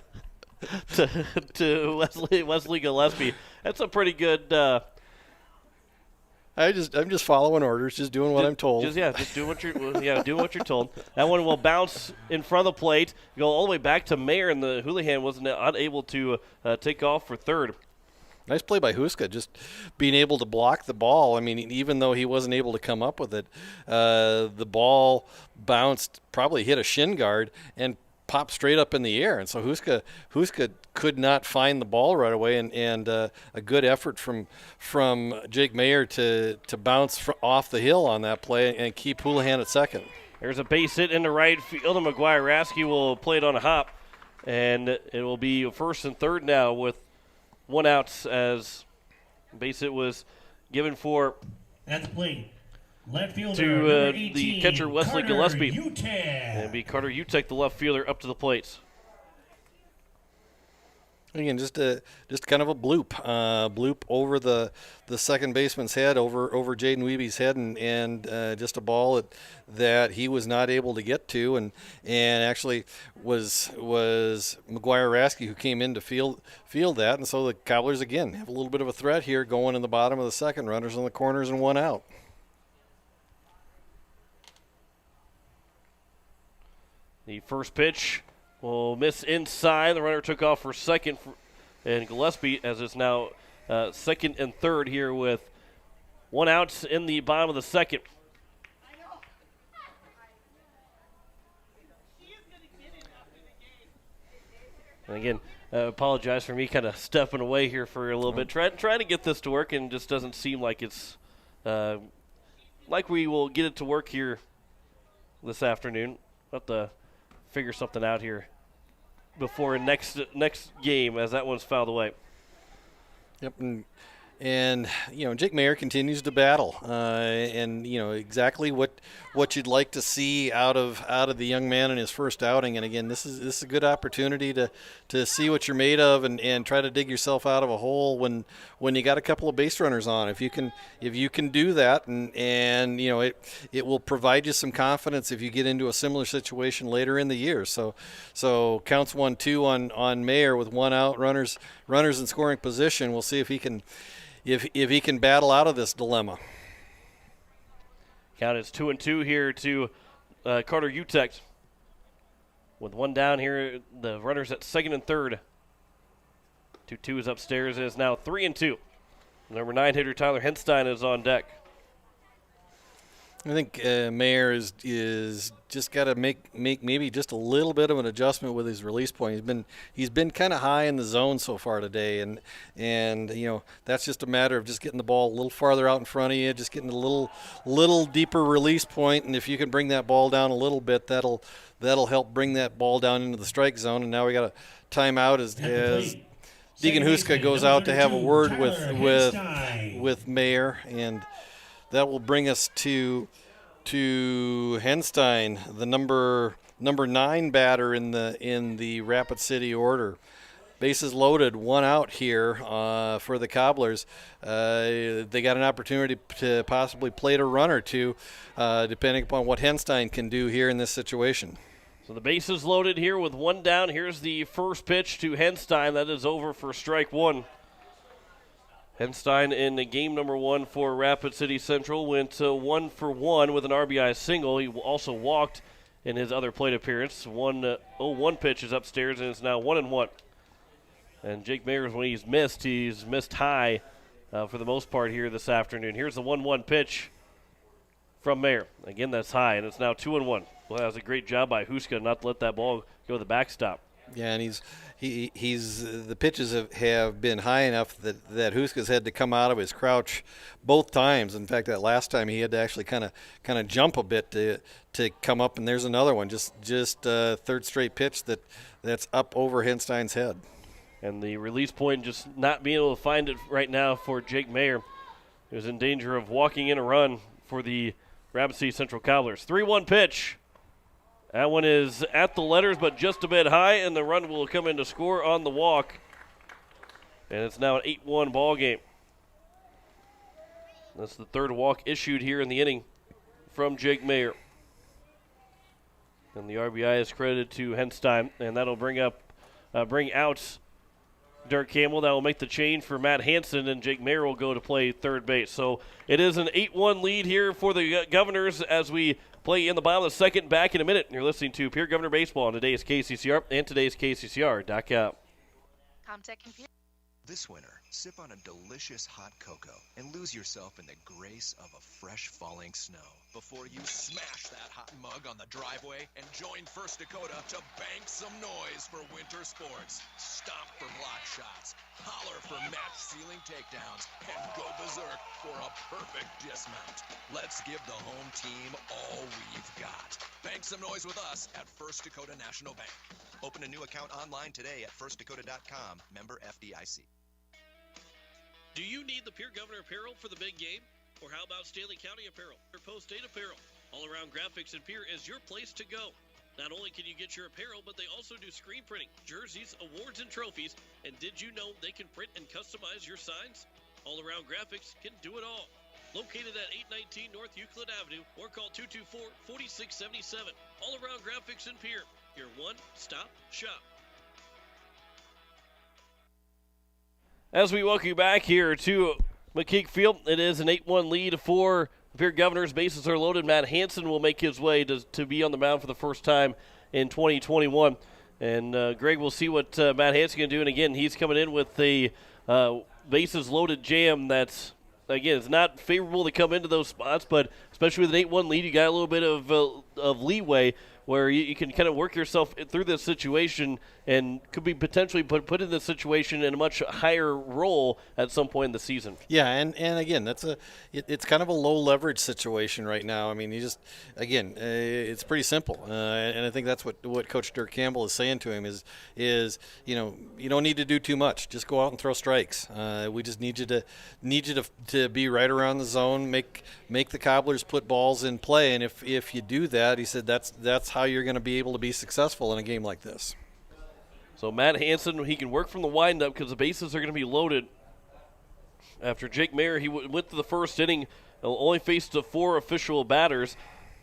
Wesley Gillespie. That's a pretty good. I'm just following orders, just doing what I'm told. Just doing what you're told. That one will bounce in front of the plate, go all the way back to Mayer, and the Houlihan wasn't unable to take off for third. Nice play by Huska, just being able to block the ball. I mean, even though he wasn't able to come up with it, the ball bounced, probably hit a shin guard, and popped straight up in the air. And so Huska could not find the ball right away, and a good effort from Jake Mayer to bounce off the hill on that play and keep Houlihan at second. There's a base hit into right field, and McGuire-Rasky will play it on a hop, and it will be first and third now with one out, as base hit was given for at the plate. Left fielder to 18, the catcher Wesley Carter Gillespie. Utek. And it'll be Carter Utek, the left fielder, up to the plate. Again, just kind of a bloop over the second baseman's head, over Jaden Weeby's head, and just a ball that he was not able to get to, and actually was McGuire-Rasky who came in to field that, and so the Cobblers again have a little bit of a threat here going in the bottom of the second. Runners on the corners and one out. The first pitch will miss inside. The runner took off for second, and Gillespie, as it's now second and third here with one out in the bottom of the second. And again, apologize for me kind of stepping away here for a little bit. Trying to get this to work, and just doesn't seem like it's like we will get it to work here this afternoon. We'll have to figure something out here before next game, as that one's fouled away. Yep, and Jake Mayer continues to battle, and exactly what you'd like to see out of the young man in his first outing. And again, this is a good opportunity to see what you're made of, and try to dig yourself out of a hole when you got a couple of base runners on. If you can do that, and it will provide you some confidence if you get into a similar situation later in the year. So counts 1-2 on Mayer with one out, runners in scoring position. We'll see if he can. If he can battle out of this dilemma. Count is 2-2 here to Carter Utek. With one down here, the runners at second and third. 2-2 is upstairs. It is now 3-2. Number 9 hitter Tyler Henstein is on deck. I think Mayer is just got to make maybe just a little bit of an adjustment with his release point. He's been kind of high in the zone so far today, and that's just a matter of just getting the ball a little farther out in front of you, just getting a little deeper release point, and if you can bring that ball down a little bit, that'll help bring that ball down into the strike zone. And now we got a timeout as Deegan Huska goes out to have a word with Mayer, and that will bring us to Henstein, the number 9 batter in the Rapid City order. Bases loaded, one out here for the Cobblers. They got an opportunity to possibly plate a run or two, depending upon what Henstein can do here in this situation. So the bases loaded here with one down. Here's the first pitch to Henstein. That is over for strike one. Henstein in game number 1 for Rapid City Central went 1 for 1 with an RBI single. He also walked in his other plate appearance. 1-0-1 pitch is upstairs, and it's now 1-1. And Jake Mayer, when he's missed high for the most part here this afternoon. Here's the 1-1 pitch from Mayer. Again, that's high, and it's now 2-1. Well, that was a great job by Huska not to let that ball go to the backstop. Yeah, and he's the pitches have been high enough that Huska's had to come out of his crouch both times. In fact, that last time he had to actually kind of jump a bit to come up. And there's another one, just third straight pitch that's up over Henstein's head. And the release point just not being able to find it right now for Jake Mayer, who's in danger of walking in a run for the Rapid City Central Cobblers. 3-1 pitch. That one is at the letters, but just a bit high, and the run will come in to score on the walk. And it's now an 8-1 ball game. That's the third walk issued here in the inning from Jake Mayer. And the RBI is credited to Henstein, and that'll bring out Dirk Campbell. That will make the change for Matt Hansen, and Jake Mayer will go to play third base. So it is an 8-1 lead here for the Governors as we play in the bottom of the second. Back in a minute. You're listening to Pierre Governor Baseball on today's KCCR and today's KCCR.com. Comtech and Pierre. This winter, sip on a delicious hot cocoa and lose yourself in the grace of a fresh falling snow. Before you smash that hot mug on the driveway and join First Dakota to bank some noise for winter sports. Stomp for block shots, holler for match ceiling takedowns, and go berserk for a perfect dismount. Let's give the home team all we've got. Bank some noise with us at First Dakota National Bank. Open a new account online today at firstdakota.com, member FDIC. Do you need the Pierre Governor apparel for the big game? Or how about Stanley County apparel or post-date apparel? All-around graphics and Pierre is your place to go. Not only can you get your apparel, but they also do screen printing, jerseys, awards, and trophies. And did you know they can print and customize your signs? All-around graphics can do it all. Located at 819 North Euclid Avenue or call 224-4677. All-around graphics and Pierre, your one-stop shop. As we welcome you back here to McKeek Field, it is an 8-1 lead for the Pierre Governors. Bases are loaded. Matt Hansen will make his way to be on the mound for the first time in 2021. And Greg will see what Matt Hansen can do. And, again, he's coming in with a bases loaded jam that's, again, it's not favorable to come into those spots, but especially with an 8-1 lead, you got a little bit of leeway where you can kind of work yourself through this situation and could be potentially put in this situation in a much higher role at some point in the season. Yeah, and again, it's kind of a low leverage situation right now. I mean, it's pretty simple, and I think that's what Coach Dirk Campbell is saying to him is you don't need to do too much. Just go out and throw strikes. We just need you to be right around the zone, make the Cobblers put balls in play, and if you do that, he said that's how you're going to be able to be successful in a game like this. So Matt Hansen, he can work from the windup because the bases are going to be loaded. After Jake Mayer, he went to the first inning, only faced 4 official batters,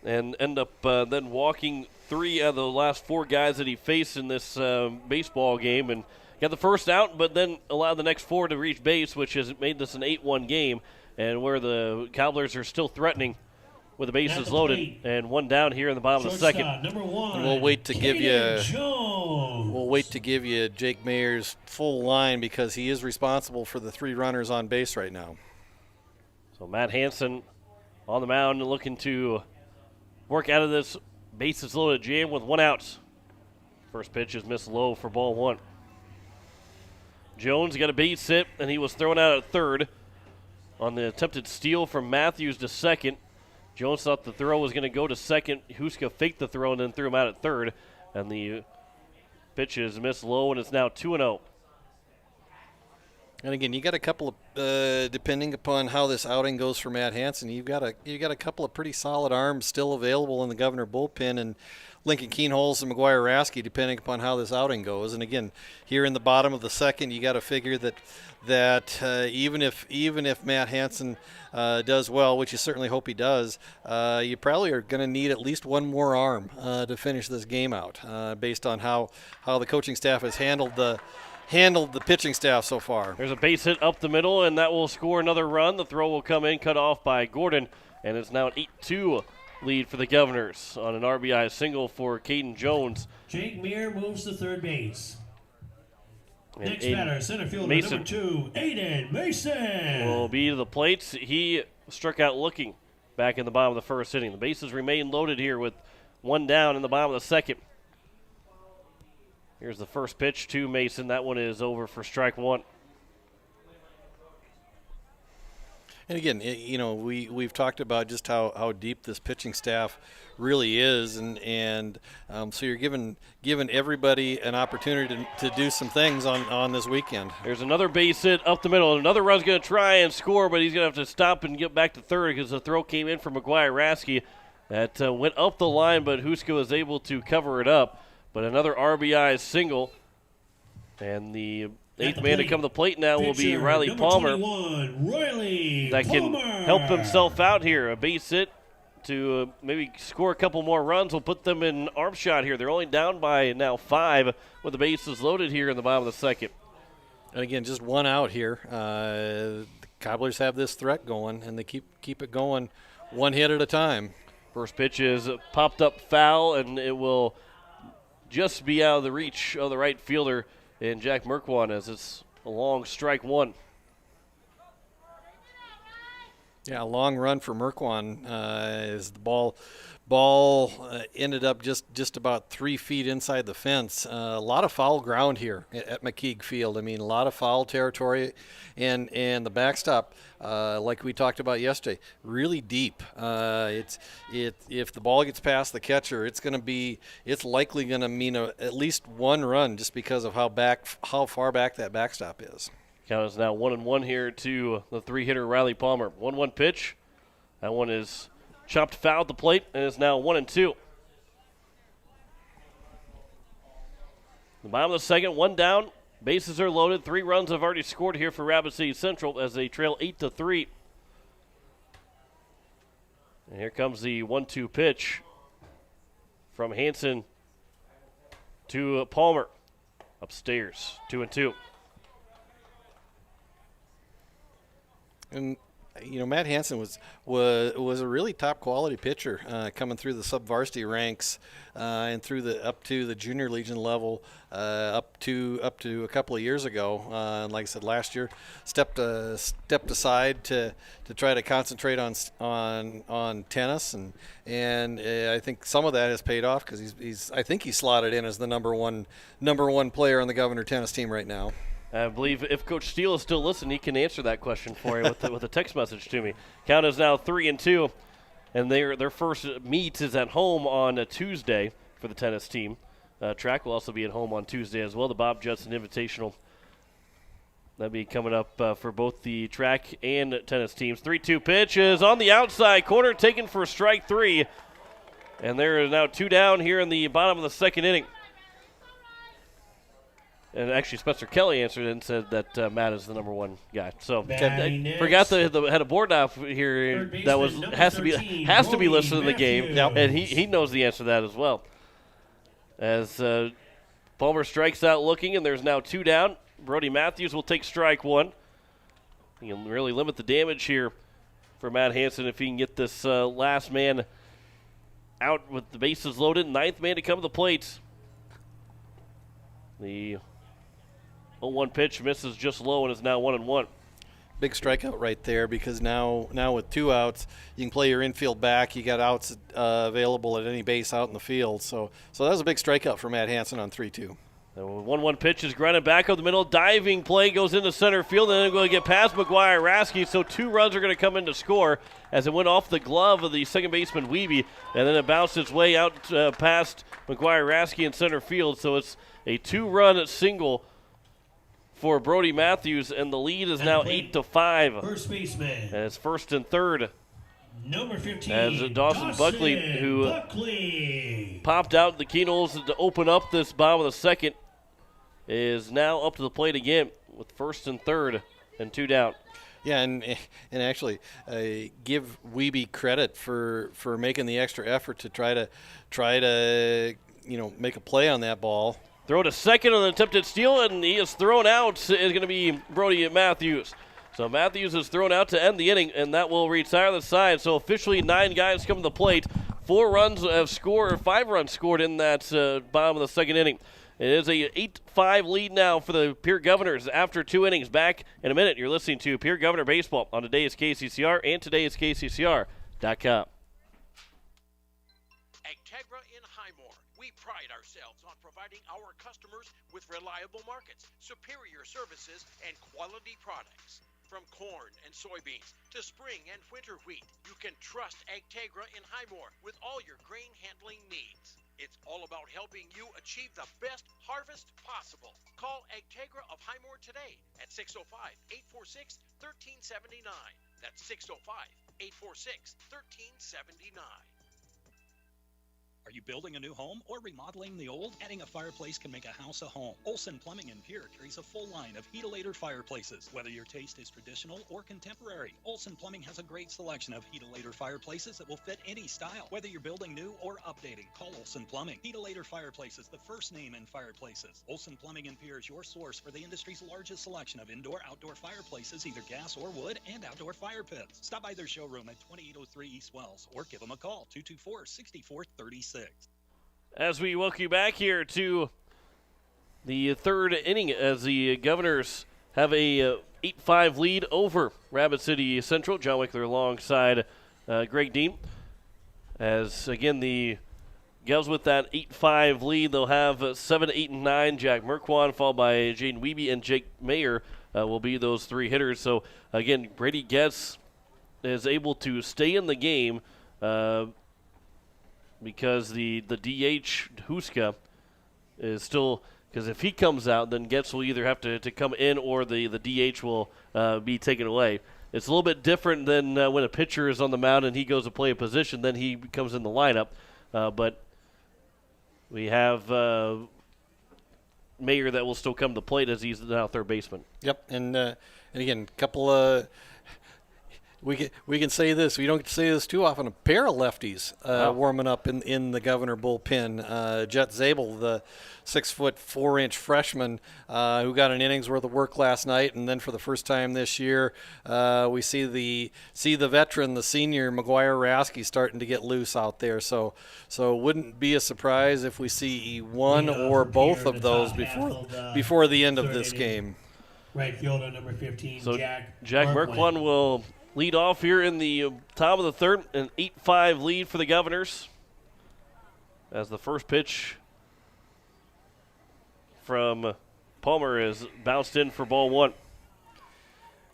and end up then walking 3 out of the last 4 guys that he faced in this baseball game, and got the first out, but then allowed the next 4 to reach base, which has made this an 8-1 game, and where the Cobblers are still threatening with the bases loaded and 1 down here in the bottom of the second. Number 1. We'll wait to give you Jake Mayer's full line because he is responsible for the 3 runners on base right now. So Matt Hansen on the mound looking to work out of this bases loaded jam with 1 out. First pitch is missed low for ball 1. Jones got a base hit, and he was thrown out at third on the attempted steal from Matthews to second. Jones thought the throw was going to go to second. Huska faked the throw and then threw him out at third. And the pitch is missed low, and it's now 2-0. And again, you got a couple of, depending upon how this outing goes for Matt Hansen, you got a couple of pretty solid arms still available in the Governor bullpen, and Lincoln Keenholz and McGuire Rasky, depending upon how this outing goes. And again, here in the bottom of the second, you got to figure that even if Matt Hansen does well, which you certainly hope he does, you probably are going to need at least 1 more arm to finish this game out, based on how the coaching staff has handled the pitching staff so far. There's a base hit up the middle, and that will score another run. The throw will come in, cut off by Gordon, and it's now an 8-2 lead for the Governors on an RBI single for Caden Jones. Jake Mayer moves to third base. And Next batter, center fielder Mason number 2, Aiden Mason. will be to the plates. He struck out looking back in the bottom of the first inning. The bases remain loaded here with 1 down in the bottom of the second. Here's the first pitch to Mason. That one is over for strike one. And again, we've talked about just how deep this pitching staff really is, and so you're giving everybody an opportunity to do some things on this weekend. There's another base hit up the middle. Another run's going to try and score, but he's going to have to stop and get back to third because the throw came in from McGuire Rasky. That went up the line, but Huska was able to cover it up. But another RBI single, and the eighth man to come to the plate now will be Riley Palmer. That can help himself out here. A base hit to maybe score a couple more runs will put them in arm shot here. They're only down by now 5 with the bases loaded here in the bottom of the second. And again, just one out here. The Cobblers have this threat going, and they keep it going one hit at a time. First pitch is popped up foul, and it will just be out of the reach of the right fielder in Jack Merkwan as it's a long strike one. Yeah, a long run for Merkwan as the ball ended up just about 3 feet inside the fence. A lot of foul ground here at McKeague Field. I mean, a lot of foul territory, and the backstop, like we talked about yesterday, really deep. If the ball gets past the catcher, it's likely going to mean at least one run just because of how far back that backstop is. Count is now 1-1 here to the 3-hitter Riley Palmer. 1-1 pitch. That one is chopped foul at the plate and is now 1-2. The bottom of the second, one down. Bases are loaded. 3 runs have already scored here for Rapid City Central as they trail 8-3. And here comes the 1-2 pitch from Hansen to Palmer. Upstairs, 2-2. And Matt Hansen was a really top quality pitcher coming through the sub-varsity ranks and up to the junior legion level up to a couple of years ago. And like I said, last year stepped aside to try to concentrate on tennis, and I think some of that has paid off because he's slotted in as the number one player on the Governor tennis team right now. I believe if Coach Steele is still listening, he can answer that question for you with a text message to me. Count is now 3-2, and their first meet is at home on a Tuesday for the tennis team. Track will also be at home on Tuesday as well. The Bob Judson Invitational. That'll be coming up for both the track and tennis teams. 3-2 pitch is on the outside corner, taken for strike 3. And there is now 2 down here in the bottom of the second inning. And actually, Spencer Kelly answered and said that Matt is the number 1 guy. So I forgot had a board off here that has to be listed in the game, and he knows the answer to that as well. As Palmer strikes out looking, and there's now 2 down. Brody Matthews will take strike 1. He can really limit the damage here for Matt Hansen if he can get this last man out with the bases loaded. 9th man to come to the plate. The 0-1 pitch misses just low and is now 1-1. Big strikeout right there because now with 2 outs, you can play your infield back. You got outs available at any base out in the field. So that was a big strikeout for Matt Hansen on 3-2. The 1-1 pitch is grounded back up the middle. Diving play goes into center field, and then going to get past McGuire Rasky. So 2 runs are going to come in to score as it went off the glove of the second baseman Wiebe, and then it bounced its way out past McGuire Rasky in center field. So it's a 2-run single for Brody Matthews, and the lead is now 8-5. First baseman. And it's first and third. Number 15. As Dawson Buckley, who popped out the keynotes to open up this bottom of the second, is now up to the plate again with first and third and 2 down. Yeah, and actually give Wiebe credit for making the extra effort to try to make a play on that ball. Throw to second on an attempted steal, and he is thrown out. Is going to be Brody Matthews. So Matthews is thrown out to end the inning, and that will retire the side. So officially 9 guys come to the plate. 4 runs have scored, or 5 runs scored in that bottom of the second inning. It is a 8-5 lead now for the Pierre Governors after 2 innings. Back in a minute, you're listening to Pierre Governor Baseball on today's KCCR and today's KCCR.com. Agtegra in Highmore. We We pride ourselves on providing our customers with reliable markets, superior services, and quality products. From corn and soybeans to spring and winter wheat, you can trust Agtegra in Highmore with all your grain handling needs. It's all about helping you achieve the best harvest possible. Call Agtegra of Highmore today at 605-846-1379. That's 605-846-1379. Are you building a new home or remodeling the old? Adding a fireplace can make a house a home. Olson Plumbing in Pierre carries a full line of Heatolator fireplaces. Whether your taste is traditional or contemporary, Olson Plumbing has a great selection of Heatolator fireplaces that will fit any style. Whether you're building new or updating, call Olson Plumbing. Heatolator Fireplaces, the first name in fireplaces. Olson Plumbing in Pierre is your source for the industry's largest selection of indoor-outdoor fireplaces, either gas or wood, and outdoor fire pits. Stop by their showroom at 2803 East Wells or give them a call, 224-6436. As we welcome you back here to the third inning as the Governors have a 8-5 lead over Rapid City Central. John Wickler alongside Greg Dean. As, again, the Govs with that 8-5 lead, they'll have 7, 8, and 9. Jack Merkwan, followed by Jaden Wiebe and Jake Mayer will be those three hitters. So, again, Brady Getz is able to stay in the game because the DH, Huska, is still – because if he comes out, then Getz will either have to come in or the DH will be taken away. It's a little bit different than when a pitcher is on the mound and he goes to play a position, then he comes in the lineup. But we have Mayer that will still come to the plate as he's now third baseman. Yep, and again, a couple of we can say this. We don't get to say this too often. A pair of lefties warming up in the Governor bullpen. Jet Zabel, the 6'4" freshman who got an inning's worth of work last night, and then for the first time this year, we see the veteran, the senior McGuire Rasky, starting to get loose out there. So wouldn't be a surprise if we see one or both of those before the end of this game. Right fielder number 15, so Jack Merkwan will lead off here in the top of the third, an 8-5 lead for the Governors. As the first pitch from Palmer is bounced in for ball one.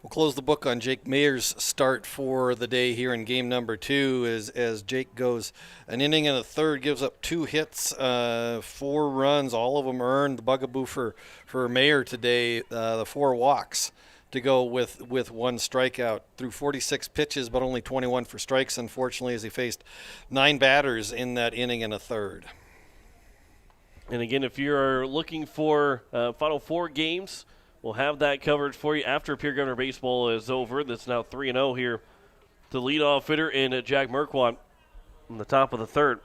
We'll close the book on Jake Mayer's start for the day here in game number 2 as Jake goes an inning and a third, gives up 2 hits, 4 runs, all of them earned. The bugaboo for Mayer today, the 4 walks to go with 1 strikeout through 46 pitches, but only 21 for strikes, unfortunately, as he faced 9 batters in that inning and a third. And again, if you're looking for Final Four games, we'll have that coverage for you after Pierre Governor Baseball is over. That's now 3-0 here. The leadoff hitter in Jack Merkwan in the top of the third.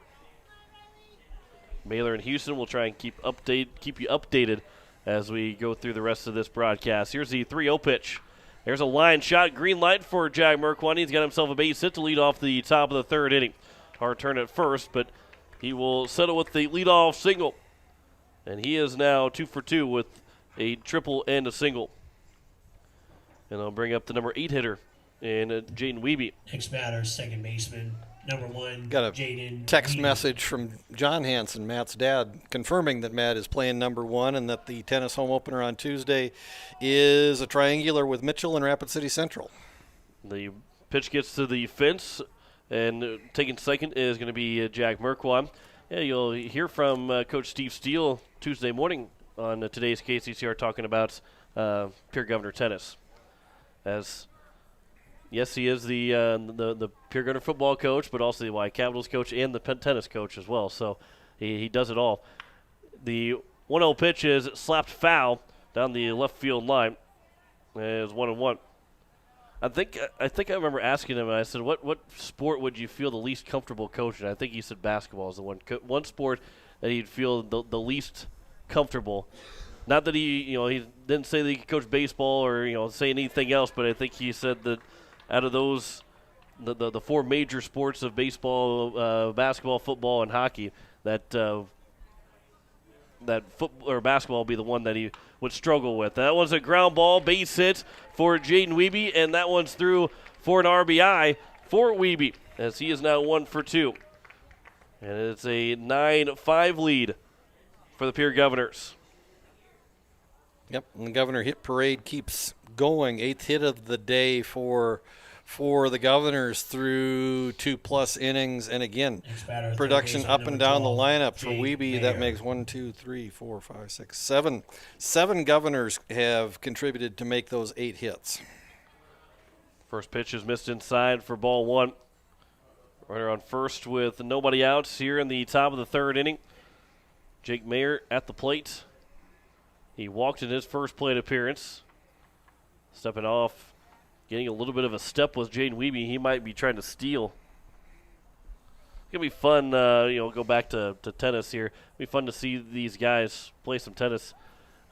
Baylor and Houston will try and keep you updated as we go through the rest of this broadcast. Here's the 3-0 pitch. There's a line shot. Green light for Jack Merkwan. He's got himself a base hit to lead off the top of the third inning. Hard turn at first, but he will settle with the leadoff single. And he is now 2 for 2 with a triple and a single. And I'll bring up the number 8 hitter in Jaden Wiebe. Next batter, second baseman, number 1, Got a Jaden text Wiebe. message from John Hansen, Matt's dad, confirming that Matt is playing number 1 and that the tennis home opener on Tuesday is a triangular with Mitchell and Rapid City Central. The pitch gets to the fence, and taking second is going to be Jack Merkwan. Yeah, you'll hear from Coach Steve Steele Tuesday morning on today's KCCR talking about Pierre Governor tennis. As yes, he is the Pierre Governor football coach, but also the Y Capitals coach and the tennis coach as well. So he does it all. The 1-0 pitch is slapped foul down the left field line. It's 1-1. I think I remember asking him, and I said, "What sport would you feel the least comfortable coaching?" I think he said basketball is the one sport that he'd feel the least comfortable. Not that he didn't say that he could coach baseball or say anything else, but I think he said that out of those the 4 major sports of baseball, basketball, football, and hockey, that football or basketball will be the one that he would struggle with. That one's a ground ball, base hit for Jaden Wiebe, and that one's through for an RBI for Wiebe, as he is now 1 for 2. And it's a 9-5 lead for the Pierre Governors. Yep, and the Governor hit parade keeps going. 8th hit of the day for the Governors through 2+ innings. And again, production up and down the lineup for Wiebe. That makes 1, 2, 3, 4, 5, 6, 7. 7 Governors have contributed to make those 8 hits. First pitch is missed inside for ball 1. Runner on first with nobody out here in the top of the 3rd inning. Jake Mayer at the plate. He walked in his first plate appearance. Stepping off, getting a little bit of a step with Jaden Wiebe. He might be trying to steal. It's going to be fun, go back to tennis here. It'll be fun to see these guys play some tennis.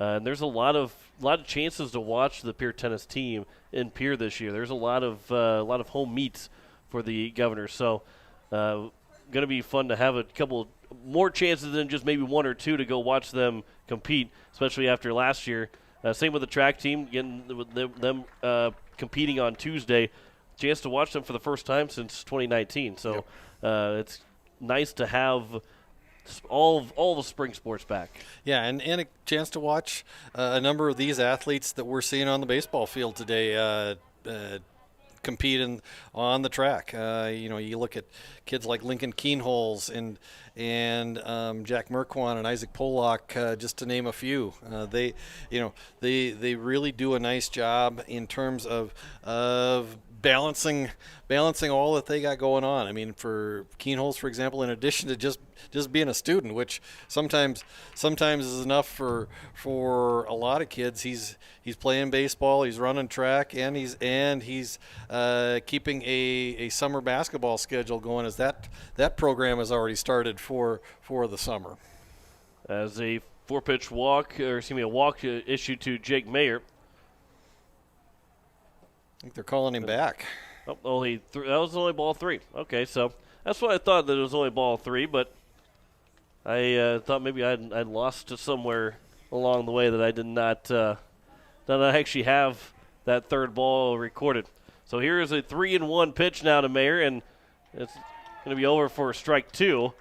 And there's a lot of chances to watch the Pierre tennis team in Pierre this year. There's a lot of home meets for the Governors. So going to be fun to have a couple more chances than just maybe 1 or 2 to go watch them compete, especially after last year. Same with the track team, getting them competing on Tuesday. Chance to watch them for the first time since 2019. So it's nice to have all the spring sports back. Yeah, and a chance to watch a number of these athletes that we're seeing on the baseball field today compete on the track. You look at kids like Lincoln Keenholz and Jack Merkwan and Isaac Pollock, just to name a few. They really do a nice job in terms of balancing all that they got going on. I mean, for Keenholz, for example, in addition to just being a student, which sometimes is enough for a lot of kids, he's playing baseball, he's running track, and he's keeping a summer basketball schedule going, as that program has already started for the summer. As a 4-pitch walk, a walk issued to Jake Mayer. I think they're calling him back. That was only ball 3. Okay, so that's what I thought, that it was only ball 3, but I thought maybe I'd lost somewhere along the way that I did not actually have that 3rd ball recorded. So here is a 3-1 pitch now to Mayer, and it's going to be over for strike 2.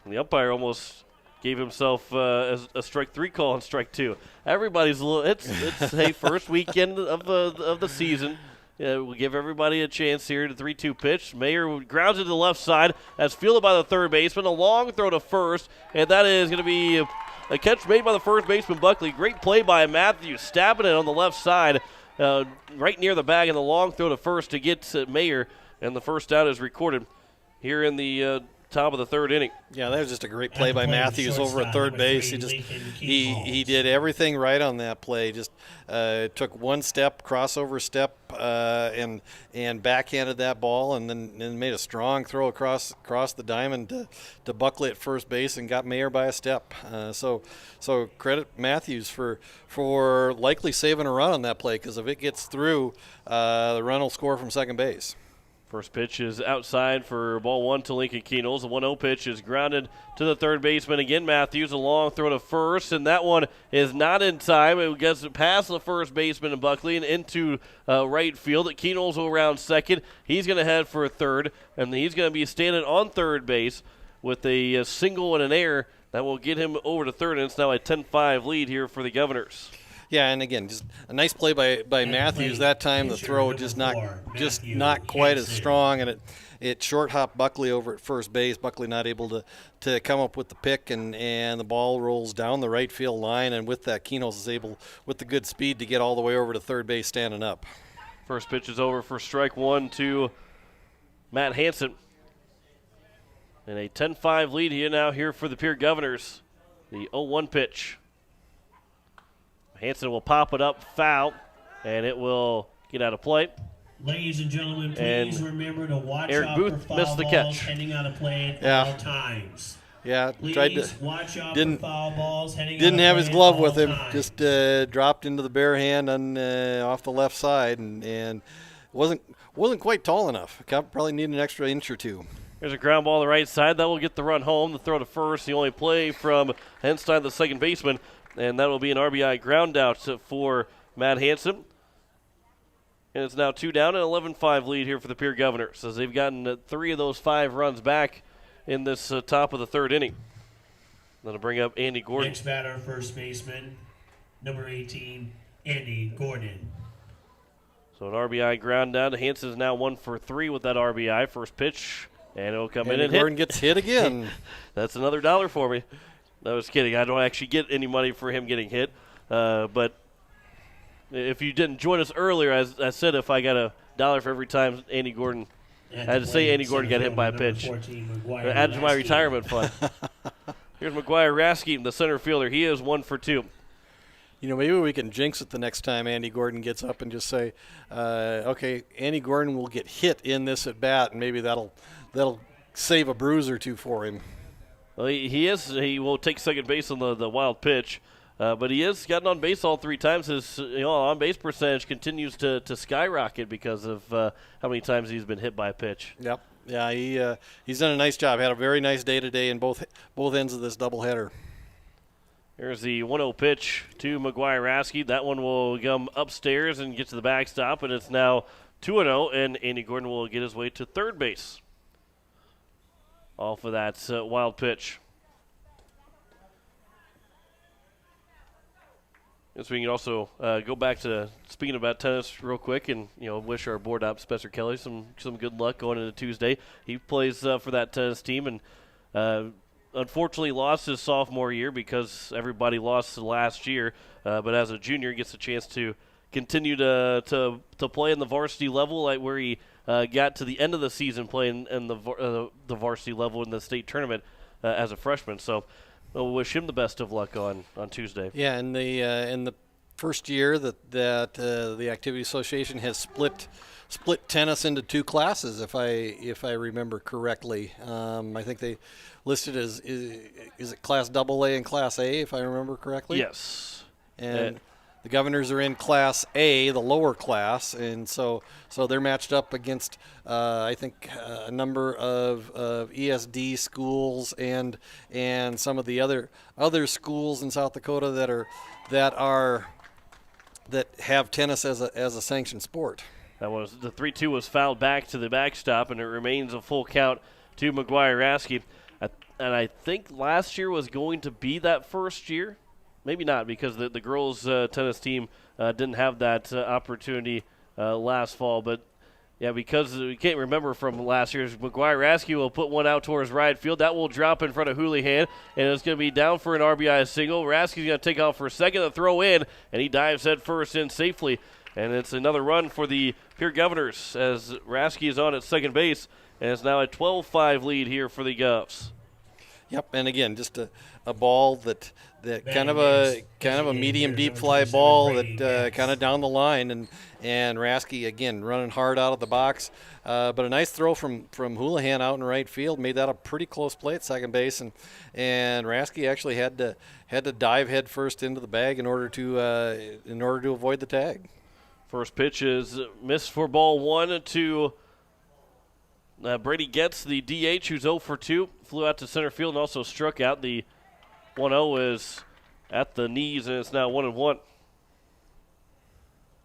And the umpire almost gave himself a strike 3 call on strike 2. Everybody's it's hey, first weekend of the season. We'll give everybody a chance here to 3-2 pitch. Mayer grounds it to the left side. That's fielded by the 3rd baseman. A long throw to first, and that is going to be a catch made by the 1st baseman, Buckley. Great play by Matthews, stabbing it on the left side, right near the bag, and the long throw to first to get Mayer, and the first out is recorded here in the top of the 3rd inning. Yeah, that was just a great play by Matthews over at 3rd base. He did everything right on that play. Just took one step, crossover step, and backhanded that ball, and then made a strong throw across the diamond to Buckley at first base and got Mayer by a step. So credit Matthews for likely saving a run on that play, because if it gets through, the run will score from 2nd base. First pitch is outside for ball 1 to Lincoln Keenholz. The 1-0 pitch is grounded to the 3rd baseman. Again, Matthews, a long throw to first, and that one is not in time. It gets past the 1st baseman and Buckley and into right field. Keenholz will round 2nd. He's going to head for 3rd, and he's going to be standing on 3rd base with a single and an error. That will get him over to 3rd, and it's now a 10-5 lead here for the Governors. Yeah, and again, just a nice play by Matthews that time. The throw just not quite as strong, and it short hopped Buckley over at first base. Buckley not able to come up with the pick, and the ball rolls down the right field line, and with that, Keenholz is able, with the good speed, to get all the way over to 3rd base standing up. First pitch is over for strike 1 to Matt Hansen. And a 10-5 lead here for the Pierre Governors. The 0-1 pitch. Hansen will pop it up, foul, and it will get out of play. Ladies and gentlemen, please remember to watch Eric out Booth for foul missed the balls catch. heading out of play at all times. Yeah, Please tried to. watch out didn't for foul balls heading didn't out of have play his glove at with all him. times. Just dropped into the bare hand off the left side, and wasn't quite tall enough. Probably need an extra inch or 2. There's a ground ball on the right side. That will get the run home. The throw to first. The only play from Henstein, the 2nd baseman, and that will be an RBI ground out for Matt Hansen. And it's now 2 down and 11-5 lead here for the Pierre Governors, as they've gotten 3 of those 5 runs back in this top of the third inning. That'll bring up Andy Gordon. Next batter, first baseman, number 18, Andy Gordon. So an RBI ground down. Hansen is now 1 for 3 with that RBI. First pitch, and it'll come in and Gordon hit. gets hit again. That's another $1 for me. No, I was kidding. I don't actually get any money for him getting hit. But if you didn't join us earlier, as I said, if I got $1 for every time Andy Gordon, I had to say Andy Gordon got hit by a pitch. Add to my retirement fund. Here's McGuire Rasky, the center fielder. He is 1 for 2. You know, maybe we can jinx it the next time Andy Gordon gets up and just say, okay, Andy Gordon will get hit in this at bat, and maybe that'll save a bruise or two for him. Well, he will take second base on the wild pitch, but he has gotten on base all 3 times. His on base percentage continues to skyrocket because of how many times he's been hit by a pitch. Yep. Yeah, he's done a nice job. Had a very nice day today in both ends of this doubleheader. Here's the 1-0 pitch to McGuire Rasky. That one will come upstairs and get to the backstop, and it's now 2-0, and Andy Gordon will get his way to third base off of that wild pitch. And so we can also go back to speaking about tennis real quick, and wish our board op Spencer Kelly some good luck going into Tuesday. He plays for that tennis team, and unfortunately lost his sophomore year because everybody lost last year. But as a junior, gets a chance to continue to play in the varsity level, like where he got to the end of the season playing in the varsity level in the state tournament as a freshman. So we'll wish him the best of luck on Tuesday. Yeah, in the first year that the Activity Association has split tennis into 2 classes, if I remember correctly. I think they listed as is it Class AA and Class A, if I remember correctly? Yes. And the Governors are in Class A, the lower class, and so they're matched up against I think a number of ESD schools and some of the other schools in South Dakota that have tennis as a sanctioned sport. That was the 3-2 was fouled back to the backstop, and it remains a full count to McGuire Rasky. And I think last year was going to be that first year. Maybe not, because the girls' tennis team didn't have that opportunity last fall. But, yeah, because we can't remember from last year's, McGuire Rasky will put one out towards right field. That will drop in front of Houlihan, and it's going to be down for an RBI single. Rasky's going to take off for a second, to throw in, and he dives head first in safely. And it's another run for the Pierre Governors as Rasky is on at second base, and it's now a 12-5 lead here for the Govs. Yep, and again, just a ball that kind of a medium deep fly ball that kind of down the line, and Rasky again running hard out of the box, but a nice throw from Houlihan out in right field made that a pretty close play at second base, and Rasky actually had to dive head first into the bag in order to avoid the tag. First pitch is missed for ball 1 to Brady Getz, the DH, who's 0 for 2. Flew out to center field and also struck out. The 1-0 is at the knees, and it's now 1-1.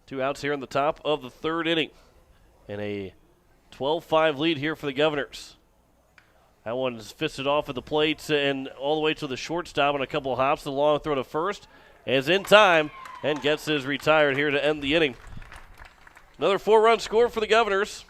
2 outs here in the top of the third inning. And a 12-5 lead here for the Governors. That one is fisted off at the plate and all the way to the shortstop on a couple of hops. The long throw to first is in time, and Getz is retired here to end the inning. Another 4-run score for the Governors.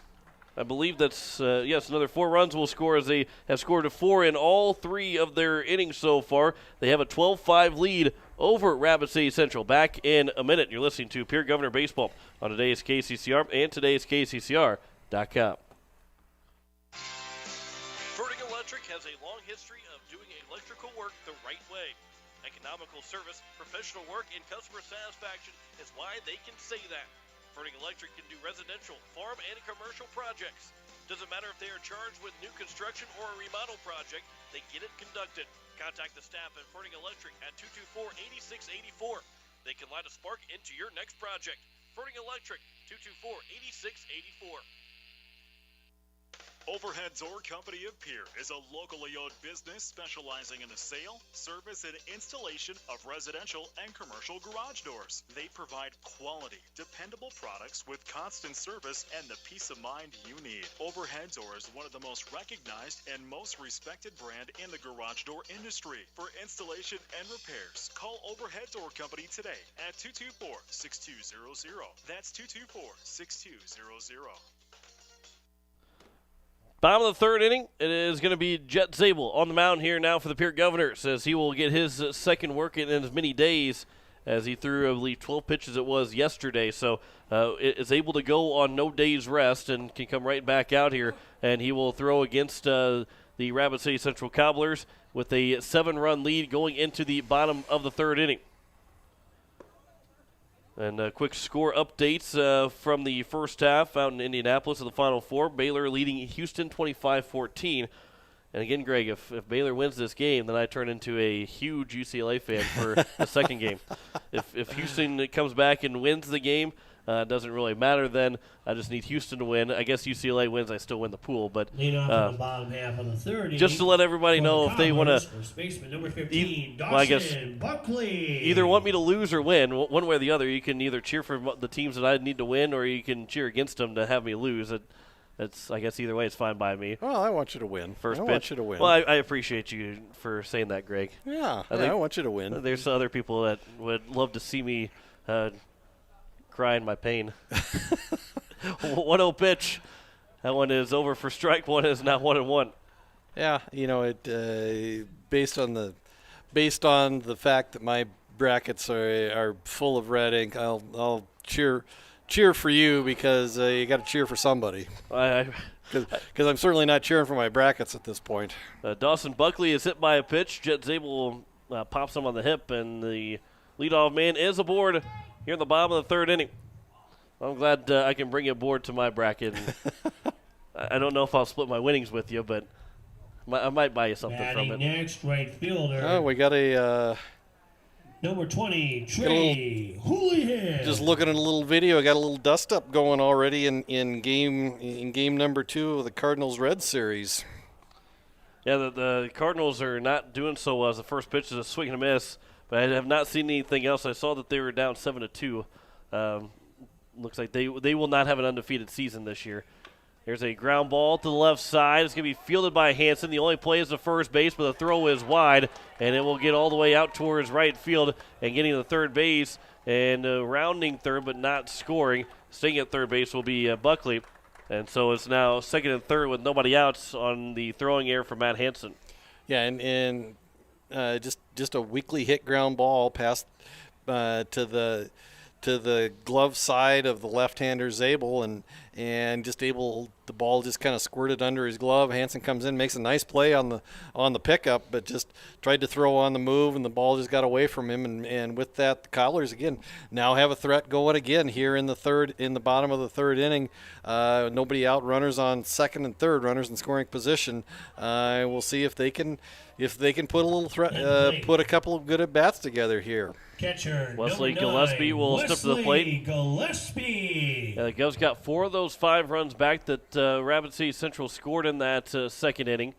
I believe that's, another 4 runs will score, as they have scored a 4 in all 3 of their innings so far. They have a 12-5 lead over Rapid City Central. Back in a minute. You're listening to Pierre Governor Baseball on today's KCCR and today's KCCR.com. Vertic Electric has a long history of doing electrical work the right way. Economical service, professional work, and customer satisfaction is why they can say that. Vertic Electric can do residential, farm, and commercial projects. Doesn't matter if they are charged with new construction or a remodel project, they get it conducted. Contact the staff at Vertic Electric at 224-8684. They can light a spark into your next project. Vertic Electric, 224-8684. Overhead Door Company of Pierre is a locally owned business specializing in the sale, service, and installation of residential and commercial garage doors. They provide quality, dependable products with constant service and the peace of mind you need. Overhead Door is one of the most recognized and most respected brand in the garage door industry. For installation and repairs, call Overhead Door Company today at 224-6200. That's 224-6200. Bottom of the third inning, it is going to be Jet Zabel on the mound here now for the Pierre Governors, as he will get his second work in as many days as he threw, I believe, 12 pitches it was yesterday. So is able to go on no days rest and can come right back out here, and he will throw against the Rapid City Central Cobblers with a 7-run lead going into the bottom of the third inning. And quick score updates from the first half out in Indianapolis in the Final Four. Baylor leading Houston 25-14. And again, Greg, if Baylor wins this game, then I turn into a huge UCLA fan for the second game. If Houston comes back and wins the game, it doesn't really matter then. I just need Houston to win. I guess UCLA wins, I still win the pool. But lead off in the bottom half of the third inning, just to let everybody know if they want to, first baseman number 15, well, I guess Buckley. Either want me to lose or win, one way or the other. You can either cheer for the teams that I need to win, or you can cheer against them to have me lose. It's I guess either way, it's fine by me. Well, I want you to win. First pitch. Want you to win. Well, I appreciate you for saying that, Greg. Yeah, I want you to win. There's other people that would love to see me cry in my pain. 1-0 pitch. That one is over for strike one. Is now 1-1. Yeah, it based on the fact that my brackets are full of red ink, I'll cheer for you because you got to cheer for somebody. Because I'm certainly not cheering for my brackets at this point. Dawson Buckley is hit by a pitch. Jet Zabel pops him on the hip, and the leadoff man is aboard here in the bottom of the third inning. I'm glad I can bring you aboard to my bracket. I don't know if I'll split my winnings with you, but I might buy you something Batting from it. Next, right fielder. Oh, we got a number 20, Trey Houlihan. Just looking at a little video, I got a little dust up going already in game number 2 of the Cardinals-Reds series. Yeah, the Cardinals are not doing so well as the first pitch is a swing and a miss, but I have not seen anything else. I saw that they were down 7-2. Looks like they will not have an undefeated season this year. There's a ground ball to the left side. It's going to be fielded by Hansen. The only play is the first base, but the throw is wide, and it will get all the way out towards right field and getting to the third base and rounding third but not scoring. Staying at third base will be Buckley. And so it's now second and third with nobody outs on the throwing error for Matt Hansen. Yeah, and just a weakly hit ground ball past to the glove side of the left-hander Zabel, and the ball just kind of squirted under his glove. Hansen comes in, makes a nice play on the pickup, but just tried to throw on the move, and the ball just got away from him. And with that, the Cobblers again now have a threat going again here in the bottom of the third inning. Nobody out, runners on second and third, runners in scoring position. We'll see if they can put a little threat, put a couple of good at bats together here. Catcher Wesley number 9, Gillespie will step to the plate. Gillespie. The Govs got 4 of those 5 runs back that Rapid City Central scored in that second inning,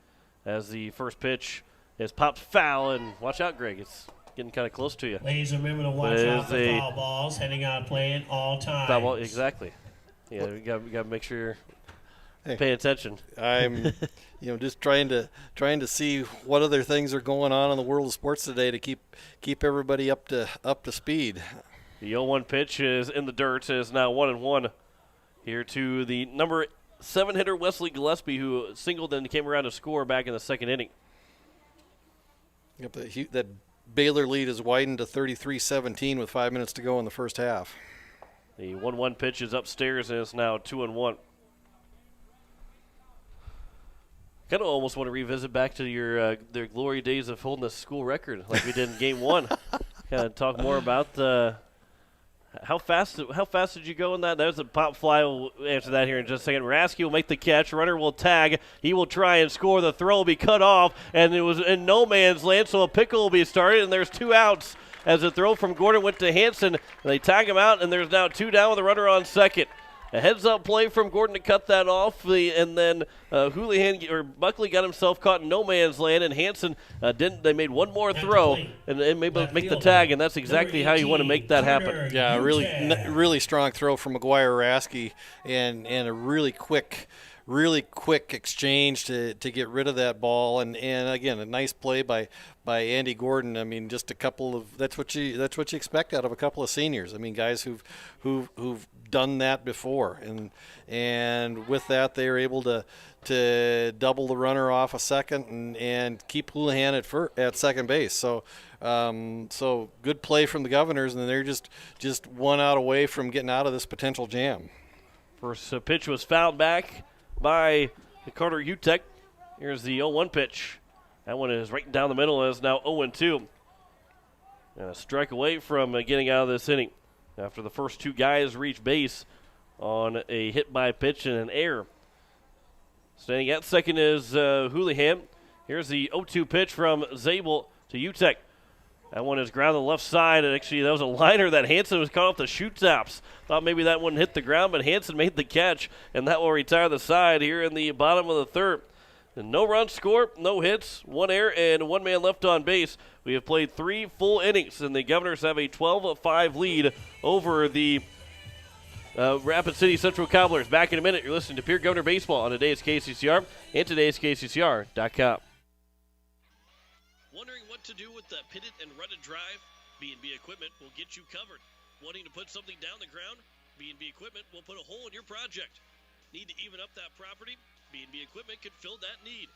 as the first pitch is popped foul. And watch out, Greg. It's getting kind of close to you. Ladies, remember to watch out for foul balls heading out of play at all times. Foul ball, exactly. Yeah, we got to make sure you're paying attention. I'm just trying to see what other things are going on in the world of sports today to keep everybody up to speed. The 0-1 pitch is in the dirt. It is now 1-1 here to the number 7 hitter Wesley Gillespie, who singled and came around to score back in the second inning. Yep, that Baylor lead is widened to 33-17 with 5 minutes to go in the first half. The 1-1 pitch is upstairs, and it's now 2-1. Kind of almost want to revisit back to their glory days of holding the school record like we did in Game 1. Kind of talk more about how fast did you go in that? There's a pop fly. We'll answer that here in just a second. Rasky will make the catch. Runner will tag. He will try and score. The throw will be cut off, and it was in no man's land, so a pickle will be started, and there's 2 outs as the throw from Gordon went to Hansen. They tag him out, and there's now 2 down with a runner on second. A heads-up play from Gordon to cut that off, and then Buckley got himself caught in no man's land, and Hansen didn't. They made one more throw, and maybe make the tag, and that's exactly how you want to make that happen. Yeah, really strong throw from McGuire-Raskey, and a really quick exchange to get rid of that ball, and again a nice play by Andy Gordon. I mean, just a couple of that's what you expect out of a couple of seniors. I mean, guys who've done that before, and with that they are able to double the runner off a second and keep Houlihan at second base. So good play from the Governors, and they're just 1 out away from getting out of this potential jam. First pitch was fouled back by Carter Utek. Here's the 0-1 pitch. That one is right down the middle. It's now 0-2. And a strike away from getting out of this inning after the first two guys reach base on a hit by pitch and an error. Standing at second is Houlihan. Here's the 0-2 pitch from Zabel to Utek. That one is ground on the left side, and actually that was a liner that Hansen was caught off the shoot tops. Thought maybe that wouldn't hit the ground, but Hansen made the catch, and that will retire the side here in the bottom of the third. And no runs scored, no hits, one error, and one man left on base. We have played 3 full innings, and the Governors have a 12-5 lead over the Rapid City Central Cobblers. Back in a minute. You're listening to Pierre Governor Baseball on today's KCCR and today's KCCR.com. Wondering what to do with the pitted and rutted drive? B&B Equipment will get you covered. Wanting to put something down the ground? B&B Equipment will put a hole in your project. Need to even up that property? B&B Equipment can fill that need.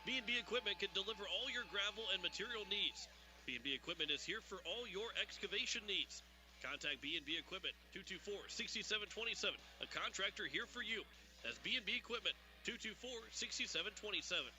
B&B Equipment can deliver all your gravel and material needs. B&B Equipment is here for all your excavation needs. Contact B&B Equipment, 224-6727. A contractor here for you. That's B&B Equipment, 224-6727.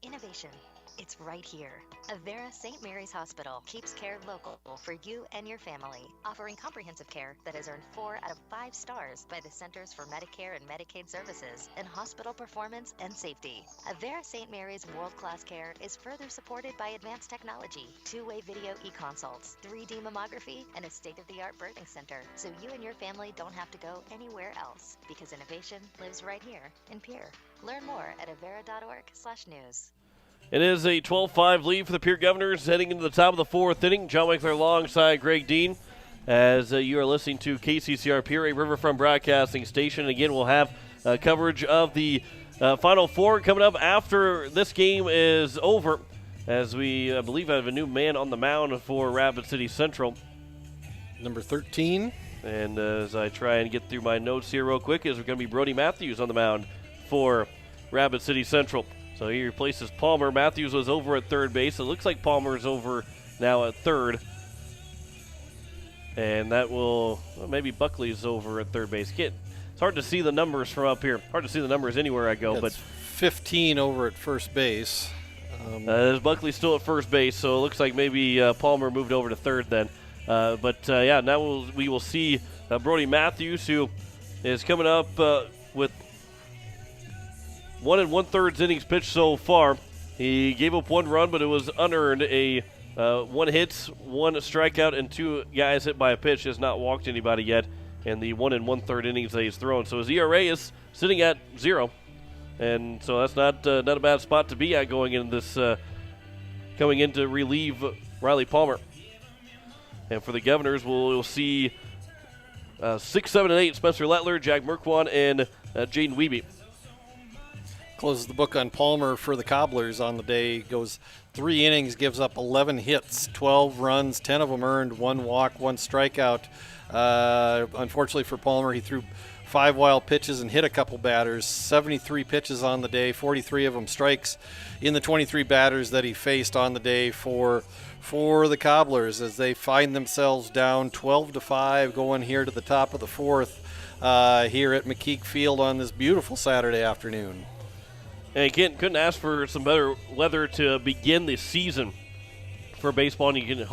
Innovation. It's right here. Avera St. Mary's Hospital keeps care local for you and your family, offering comprehensive care that has earned 4 out of 5 stars by the Centers for Medicare and Medicaid Services in hospital performance and safety. Avera St. Mary's world-class care is further supported by advanced technology, 2-way video e-consults, 3D mammography, and a state-of-the-art birthing center, so you and your family don't have to go anywhere else, because innovation lives right here in Pierre. Learn more at avera.org/news. It is a 12-5 lead for the Pierre Governors heading into the top of the 4th inning. John Winkler alongside Greg Dean as you are listening to KCCR Pierre, a Riverfront Broadcasting Station. Again, we'll have coverage of the Final Four coming up after this game is over, as we believe have a new man on the mound for Rapid City Central. Number 13. And as I try and get through my notes here real quick, is we're going to be Brody Matthews on the mound for Rapid City Central. So he replaces Palmer. Matthews was over at third base. It looks like Palmer's over now at third. And that will, well, maybe Buckley's over at third base. It's hard to see the numbers from up here. Hard to see the numbers anywhere I go. It's but 15 over at first base. There's Buckley still at first base, so it looks like maybe Palmer moved over to third then. Yeah, now we will see Brody Matthews, who is coming up with 1 1/3 innings pitched so far. He gave up 1 run, but it was unearned. 1 hit, 1 strikeout, and 2 guys hit by a pitch. Has not walked anybody yet in the 1 1/3 innings that he's thrown. So his ERA is sitting at 0, and so that's not a bad spot to be at going into this, coming in to relieve Riley Palmer. And for the Governors, we'll see 6, 7, and 8, Spencer Lettler, Jack Merkwan, and Jaden Wiebe. Closes the book on Palmer for the Cobblers on the day. Goes 3 innings, gives up 11 hits, 12 runs, 10 of them earned, 1 walk, 1 strikeout. Unfortunately for Palmer, he threw 5 wild pitches and hit a couple batters. 73 pitches on the day, 43 of them strikes in the 23 batters that he faced on the day for the Cobblers, as they find themselves down 12-5 going here to the top of the 4th here at McKeek Field on this beautiful Saturday afternoon. And again, couldn't ask for some better weather to begin the season for baseball. And you can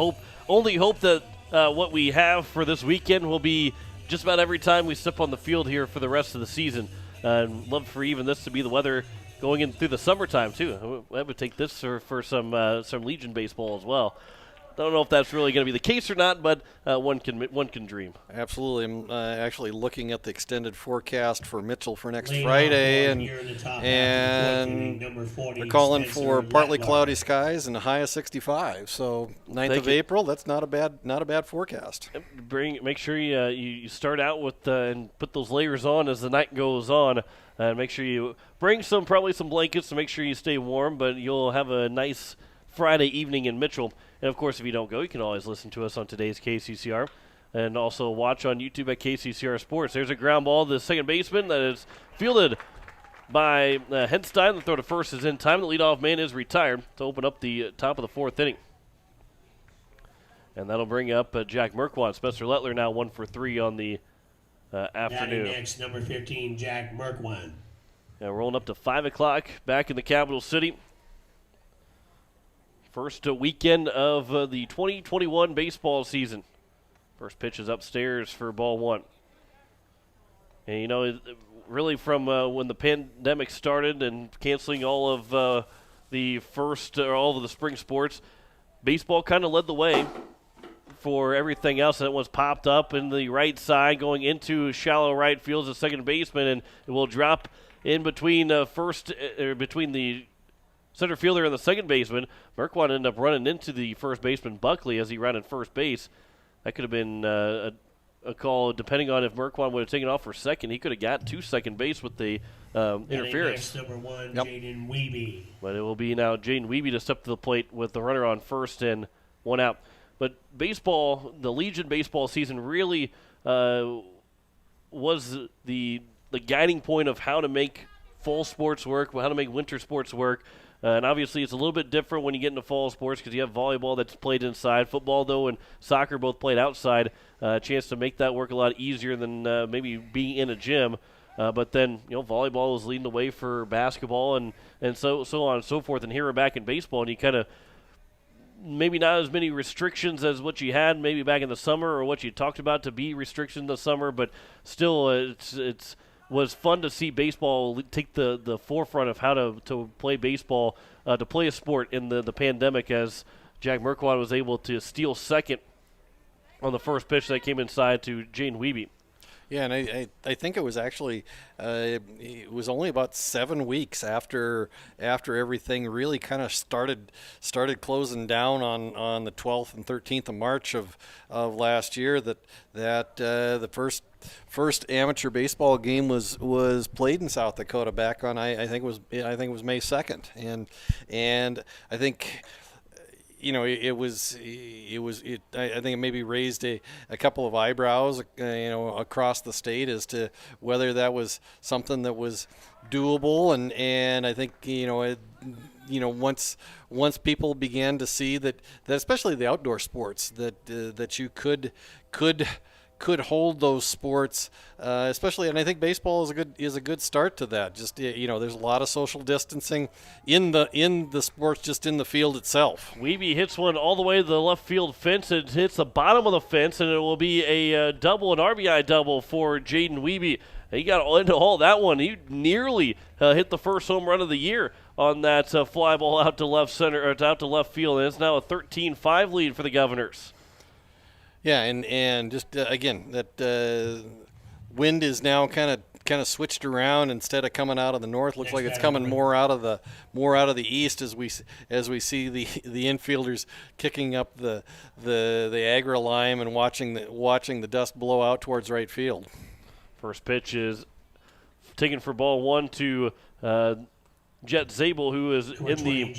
only hope that what we have for this weekend will be just about every time we step on the field here for the rest of the season. And love for even this to be the weather going in through the summertime too. I would take this for some Legion baseball as well. don't know if that's really going to be the case or not, but one can dream. Absolutely. I'm actually looking at the extended forecast for Mitchell for next Leading Friday, off and here in the top half of the fourth inning, number 40, they're calling Spencer for partly Latlar. cloudy skies and a high of 65. So 9th of April, that's not a bad forecast. Make sure you start out with and put those layers on as the night goes on. Make sure you bring probably some blankets to make sure you stay warm, but you'll have a nice Friday evening in Mitchell. And, of course, if you don't go, you can always listen to us on today's KCCR and also watch on YouTube at KCCR Sports. There's a ground ball to the second baseman that is fielded by Henstein. The throw to first is in time. The leadoff man is retired to open up the top of the fourth inning. And that'll bring up Jack Merkwant. Spencer Latlar now 1 for 3 on the afternoon. Batting next, number 15, Jack Merkwant. Now rolling up to 5 o'clock back in the capital city. First weekend of the 2021 baseball season. First pitch is upstairs for ball one. And, really from when the pandemic started and canceling all of all of the spring sports, baseball kind of led the way for everything else that was popped up in the right side going into shallow right field as a second baseman, and it will drop in between between the center fielder and the second baseman. Merkwant ended up running into the first baseman Buckley as he ran at first base. That could have been a call, depending on if Merkwant would have taken off for second. He could have got to second base with the interference. Next, number 1, Jaden Wiebe. But it will be now Jaden Wiebe to step to the plate with the runner on first and 1 out. But baseball, the Legion baseball season really was the guiding point of how to make fall sports work, how to make winter sports work. And obviously it's a little bit different when you get into fall sports because you have volleyball that's played inside. Football, though, and soccer both played outside. A chance to make that work a lot easier than maybe being in a gym. But then, volleyball was leading the way for basketball and so on and so forth. And here we're back in baseball, and you kind of maybe not as many restrictions as what you had maybe back in the summer or what you talked about to be restrictions in the summer, but still it's was fun to see baseball take the forefront of how to play baseball, to play a sport in the pandemic, as Jack Merkwant was able to steal second on the first pitch that came inside to Jane Wiebe. Yeah, and I think it was actually it was only about 7 weeks after everything really kind of started closing down on the 12th and 13th of March of last year that the first amateur baseball game was played in South Dakota back on I think it was May 2nd, and I think I think it maybe raised a couple of eyebrows, across the state as to whether that was something that was doable, and I think once people began to see that especially the outdoor sports that you could hold those sports, especially, and I think baseball is a good start to that. Just there's a lot of social distancing in the sports, just in the field itself. Wiebe hits one all the way to the left field fence. It hits the bottom of the fence, and it will be a double, an RBI double for Jaden Wiebe. He got into all that one. He nearly hit the first home run of the year on that fly ball out to left center, or out to left field, and it's now a 13-5 lead for the Governors. Yeah, and just again, that wind is now kind of switched around. Instead of coming out of the north, looks like it's coming more out of the east as we see the infielders kicking up the agri-lime and watching the dust blow out towards right field. First pitch is taken for ball one to Jet Zabel, who is in the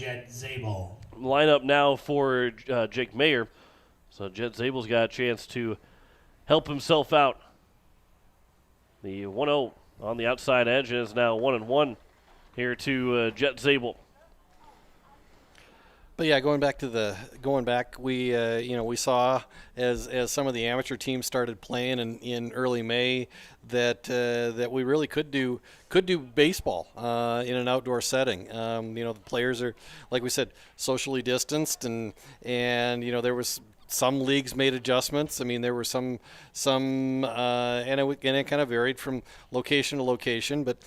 lineup now for Jake Mayer. So Jet Zabel's got a chance to help himself out. The 1-0 on the outside edge is now 1-1 here to Jet Zabel. But yeah, going back, we saw as some of the amateur teams started playing in early May that we really could do baseball in an outdoor setting. The players are, like we said, socially distanced, and there was some leagues made adjustments. I mean, there were some, and it kind of varied from location to location. But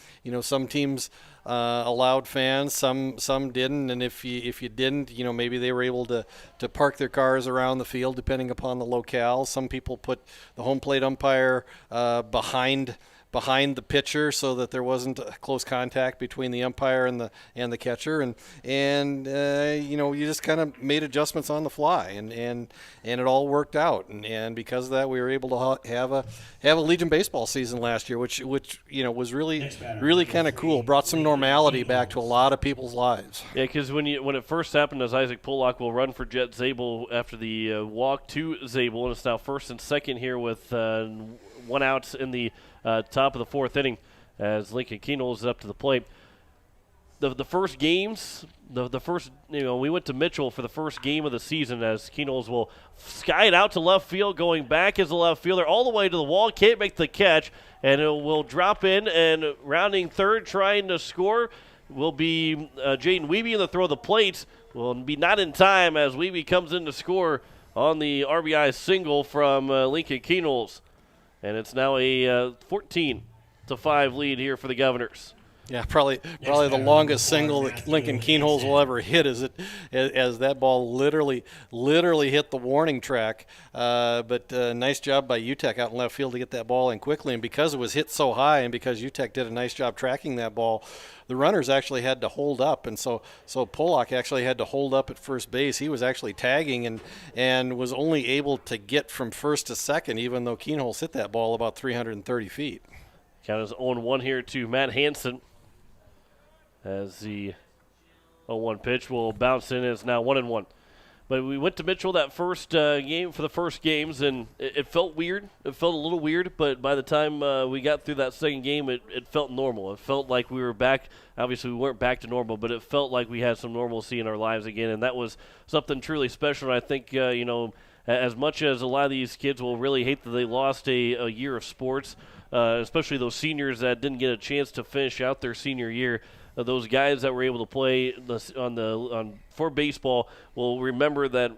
some teams allowed fans, some didn't, and if you didn't, maybe they were able to park their cars around the field depending upon the locale. Some people put the home plate umpire behind the pitcher so that there wasn't close contact between the umpire and the catcher, and you just kind of made adjustments on the fly, and it all worked out, and because of that we were able to have a Legion baseball season last year, which was really kind of cool, brought some normality back to a lot of people's lives. Yeah, because when it first happened, as Isaac Pollock will run for Jet Zabel after the walk to Zabel, and it's now first and second here with one out in the top of the fourth inning as Lincoln Keenel is up to the plate. The first games, we went to Mitchell for the first game of the season as Keenels will sky it out to left field, going back as a left fielder all the way to the wall, can't make the catch, and it will drop in, and rounding third, trying to score, will be Jaden Wiebe in the throw of the plate. Will be not in time as Wiebe comes in to score on the RBI single from Lincoln Keenels. And it's now a 14-5 lead here for the Governors. Yeah, probably the longest single that Lincoln Keenholz will ever hit as that ball literally hit the warning track. But nice job by UTEC out in left field to get that ball in quickly. And because it was hit so high, and because UTEC did a nice job tracking that ball, the runners actually had to hold up, and so Pollock actually had to hold up at first base. He was actually tagging and was only able to get from first to second, even though Keenholz hit that ball about 330 feet. Count is 0-1 here to Matt Hansen as the 0-1 pitch will bounce in. It's now 1-1. But we went to Mitchell that first game for the first games, and it felt weird. It felt a little weird, but by the time we got through that second game, it felt normal. It felt like we were back. Obviously, we weren't back to normal, but it felt like we had some normalcy in our lives again, and that was something truly special. And I think, as much as a lot of these kids will really hate that they lost a year of sports, especially those seniors that didn't get a chance to finish out their senior year, those guys that were able to play for baseball will remember that,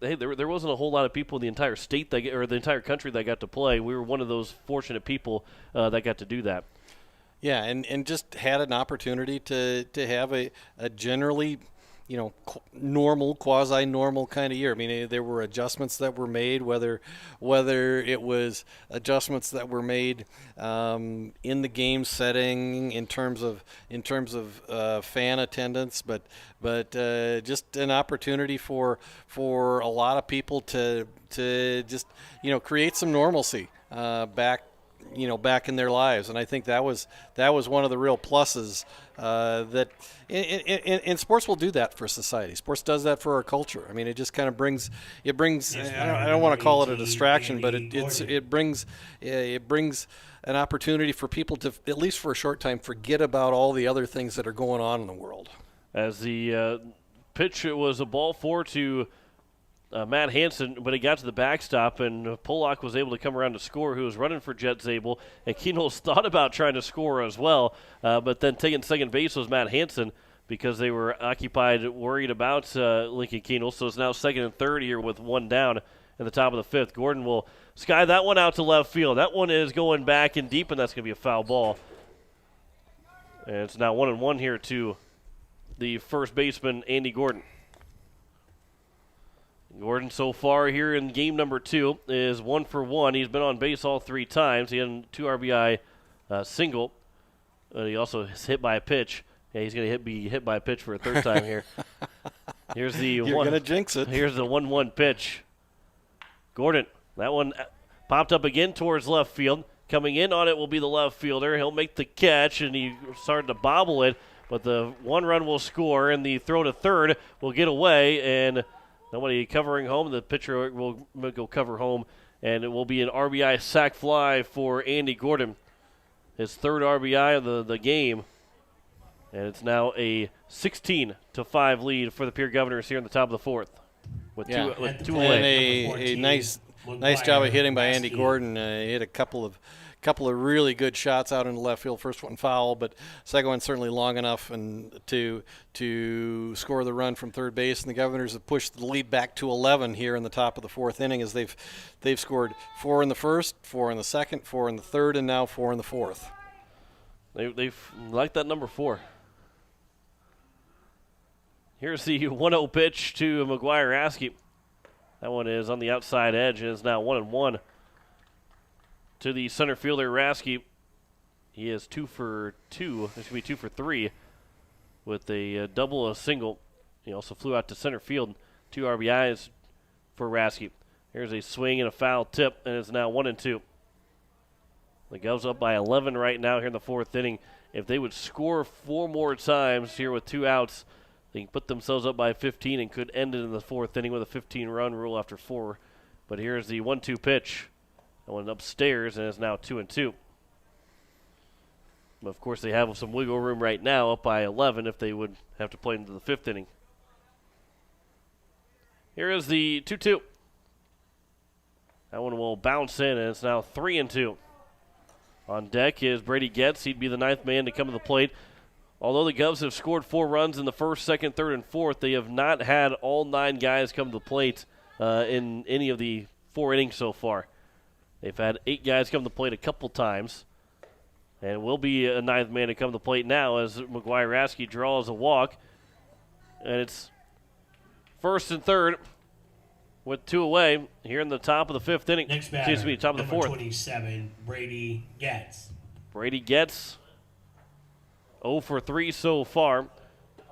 hey, there wasn't a whole lot of people in the entire state or the entire country that got to play. We were one of those fortunate people that got to do that. Yeah, and just had an opportunity to have a generally, normal, quasi-normal kind of year. I mean, there were adjustments that were made, whether it was adjustments that were made in the game setting in terms of fan attendance, but just an opportunity for a lot of people to just create some normalcy back in their lives. And I think that was one of the real pluses that in sports will do that for society. Sports does that for our culture. I mean, it just kind of brings I don't want to call it a distraction, but it brings an opportunity for people to, at least for a short time, forget about all the other things that are going on in the world. As the pitch, it was a ball 4 to Matt Hansen, but he got to the backstop, and Pollock was able to come around to score, who was running for Jet Zabel. And Keenholz thought about trying to score as well, but then taking second base was Matt Hansen because they were worried about Lincoln Keenholz. So it's now second and third here with one down in the top of the fifth. Gordon will sky that one out to left field. That one is going back and deep, and that's going to be a foul ball. And it's now 1-1 here to the first baseman, Andy Gordon. Gordon so far here in game number 2 is 1 for 1. He's been on base all 3 times. He had a 2 RBI single. He also is hit by a pitch. Yeah, he's going to be hit by a pitch for a third time here. Here's the You're going to jinx it. Here's the 1-1 pitch. Gordon, that one popped up again towards left field. Coming in on it will be the left fielder. He'll make the catch, and he started to bobble it, but the 1 run will score, and the throw to third will get away, and nobody covering home. The pitcher will go cover home, and it will be an RBI sac fly for Andy Gordon. His 3rd RBI of the game. And it's now a 16-5 lead for the Pierre Governors here in the top of the 4th. With two away. And a nice job of hitting by Andy Gordon. He hit a couple couple of really good shots out into left field. First one foul, but second one certainly long enough and to score the run from third base. And the Governors have pushed the lead back to 11 here in the top of the fourth inning, as they've scored 4 in the first, 4 in the second, 4 in the third, and now 4 in the fourth. They've liked that number 4. Here's the 1-0 pitch to McGuire Askey. That one is on the outside edge and is now 1-1 to the center fielder Rasky. He is 2 for 2. This could be 2 for 3 with a double, a single. He also flew out to center field. 2 RBIs for Rasky. Here's a swing and a foul tip, and it's now 1-2. The Govs up by 11 right now here in the fourth inning. If they would score 4 more times here with 2 outs, they can put themselves up by 15 and could end it in the fourth inning with a 15-run rule after 4. But here's the 1-2 pitch. That went upstairs and is now 2-2. But of course, they have some wiggle room right now, up by 11 if they would have to play into the 5th inning. Here is the 2-2. That one will bounce in, and it's now 3-2. On deck is Brady Getz. He'd be the 9th man to come to the plate. Although the Govs have scored 4 runs in the first, second, third, and fourth, they have not had all 9 guys come to the plate in any of the 4 innings so far. They've had 8 guys come to the plate a couple times, and will be a 9th man to come to the plate now as McGuire Askey draws a walk. And it's first and third with 2 away here in the top of the 5th inning. Next batter, Top of the 4th. 27, Brady Getz. Brady Getz, 0 for 3 so far.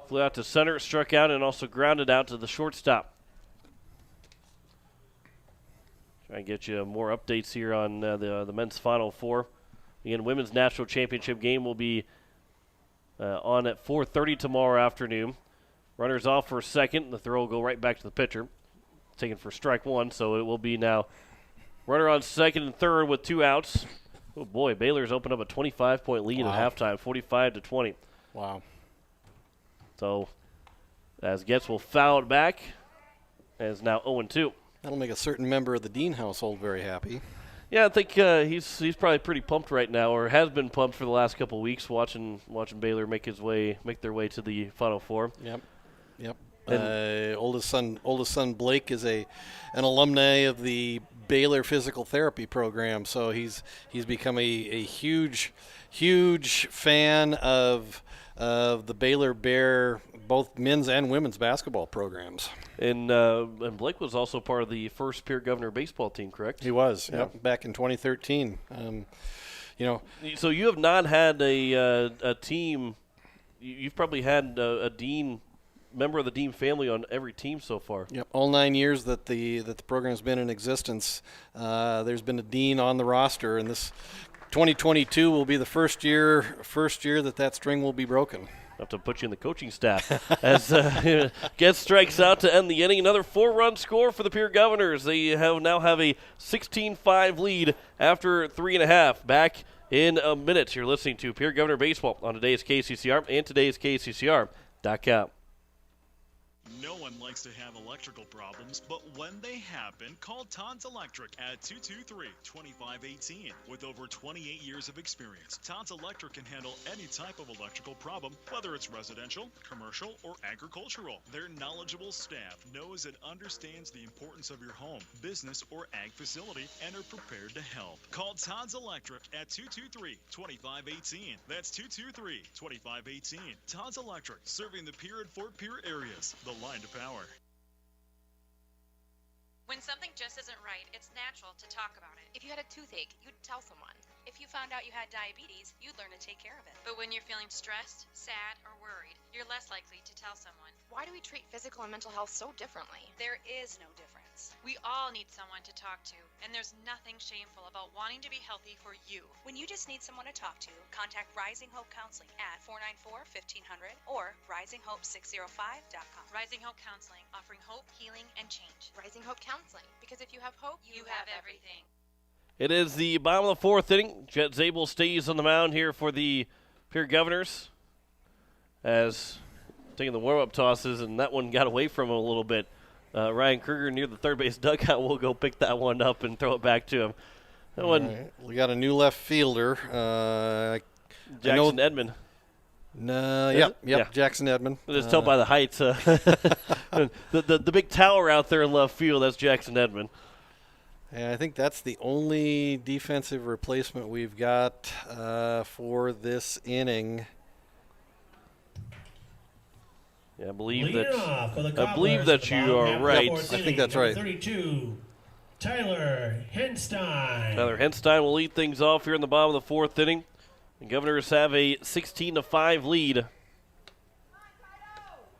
Flew out to center, struck out, and also grounded out to the shortstop. Try and get you more updates here on the men's Final Four. Again, women's national championship game will be on at 4:30 tomorrow afternoon. Runners off for second. The throw will go right back to the pitcher. Taken for strike 1, so it will be now runner on second and third with 2 outs. Oh boy, Baylor's opened up a 25-point lead at halftime, 45-20. Wow. So as Getz will foul it back, and is now 0-2. That'll make a certain member of the Dean household very happy. Yeah, I think he's probably pretty pumped right now, or has been pumped for the last couple of weeks, watching Baylor make their way to the Final Four. Yep. Oldest son Blake is an alumni of the Baylor physical therapy program, so he's become a huge fan of the Baylor Bear, both men's and women's basketball programs. And Blake was also part of the first Pierre Governor baseball team, correct? He was, back in 2013. So you have not had a team. You've probably had a Dean member of the Dean family on every team so far. Yep, all 9 years that the program's been in existence, there's been a Dean on the roster, and this 2022 will be the first year that string will be broken. Have to put you in the coaching staff as Getz strikes out to end the inning. Another 4-run score for the Pierre Governors. They now have a 16-5 lead after 3.5. Back in a minute. You're listening to Pierre Governor Baseball on today's KCCR and today's KCCR.com. No one likes to have electrical problems, but when they happen, call Todd's Electric at 223-2518. With over 28 years of experience, Todd's Electric can handle any type of electrical problem, whether it's residential, commercial, or agricultural. Their knowledgeable staff knows and understands the importance of your home, business, or ag facility and are prepared to help. Call Todd's Electric at 223-2518. That's 223-2518. Todd's Electric, serving the Pierre and Fort Pierre areas. The line to power. When something just isn't right, it's natural to talk about it. If you had a toothache, you'd tell someone. If you found out you had diabetes, you'd learn to take care of it. But when you're feeling stressed, sad, or worried, you're less likely to tell someone. Why do we treat physical and mental health so differently? There is no difference. We all need someone to talk to, and there's nothing shameful about wanting to be healthy for you. When you just need someone to talk to, contact Rising Hope Counseling at 494-1500 or risinghope605.com. Rising Hope Counseling, offering hope, healing, and change. Rising Hope Counseling, because if you have hope, you have everything. It is the bottom of the 4th inning. Jet Zabel stays on the mound here for the Pierre Governors, as taking the warm-up tosses, and that one got away from him a little bit. Ryan Kruger near the third base dugout will go pick that one up and throw it back to him. We got a new left fielder. Jackson Edmond. No, yep, Jackson Edmond. Just tell by the heights. The big tower out there in left field, that's Jackson Edmond. And I think that's the only defensive replacement we've got for this inning. Yeah, I believe that you are right. I think that's right. 32, Tyler Henstein. Tyler Henstein will lead things off here in the bottom of the fourth inning. The Governors have a 16-5 lead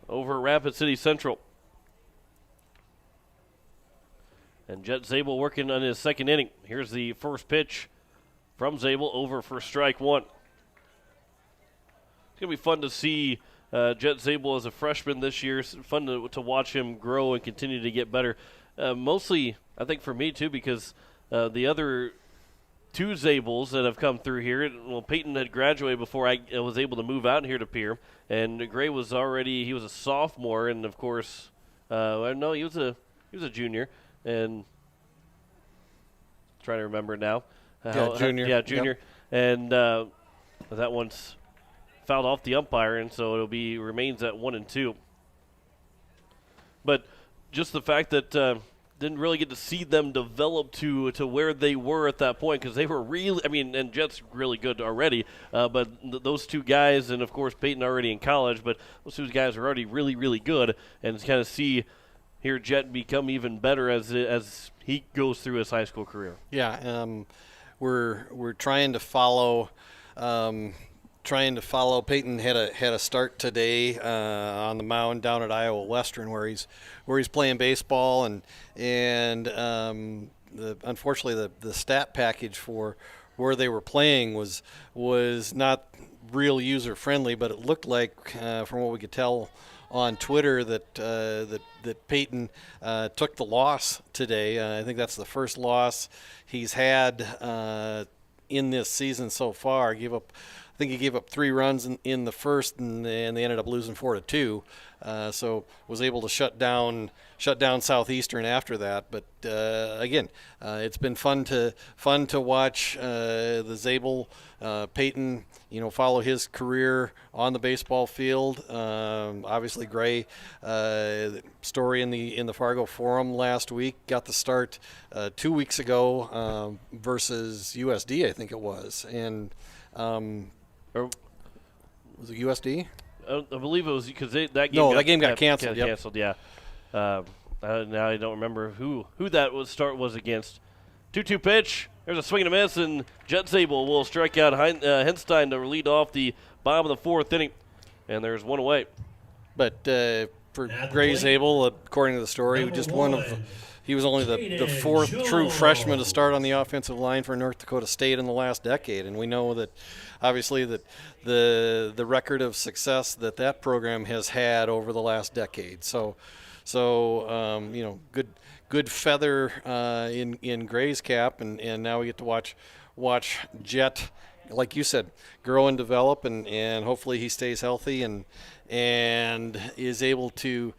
over Rapid City Central. And Jet Zabel working on his second inning. Here's the first pitch from Zabel, over for strike one. It's going to be fun to see Jet Zabel as a freshman this year. It's fun to watch him grow and continue to get better. Mostly, I think, for me, too, because the other two Zabels that have come through here, well, Peyton had graduated before I was able to move out here to Pierre, and Gray was he was a sophomore, and, of course, no, he was a junior, and trying to remember now. Junior. Junior. Yep. And that one's fouled off the umpire, and so remains at 1-2. But just the fact that didn't really get to see them develop to where they were at that point, because they were really, and Jet's really good already, but those two guys, and of course Peyton already in college, but those two guys are already really, really good, and to kind of see here Jet become even better as he goes through his high school career. Yeah, we're trying to follow. Peyton had a start today on the mound down at Iowa Western, where he's playing baseball, and unfortunately the stat package for where they were playing was not real user friendly, but it looked like from what we could tell on Twitter that Peyton took the loss today. I think that's the first loss he's had in this season so far. I think he gave up 3 runs in the first, and they ended up losing 4-2. So was able to shut down Southeastern after that. But again, it's been fun to watch the Zabel Peyton, follow his career on the baseball field. Obviously, Gray story in the Fargo Forum last week, got the start 2 weeks ago versus USD, I think it was, and. Was it USD? I believe it was because that game got canceled. Canceled, yeah. Now I don't remember who that start was against. 2-2 pitch. There's a swing and a miss, and Jet Zabel will strike out Henstein to lead off the bottom of the fourth inning, and there's one away. But for Gray Zabel, according to the story, he was only the fourth true freshman to start on the offensive line for North Dakota State in the last decade, and we know that obviously that the record of success that program has had over the last decade. So good feather in Gray's cap, and now we get to watch Jet, like you said, grow and develop, and hopefully he stays healthy and is able to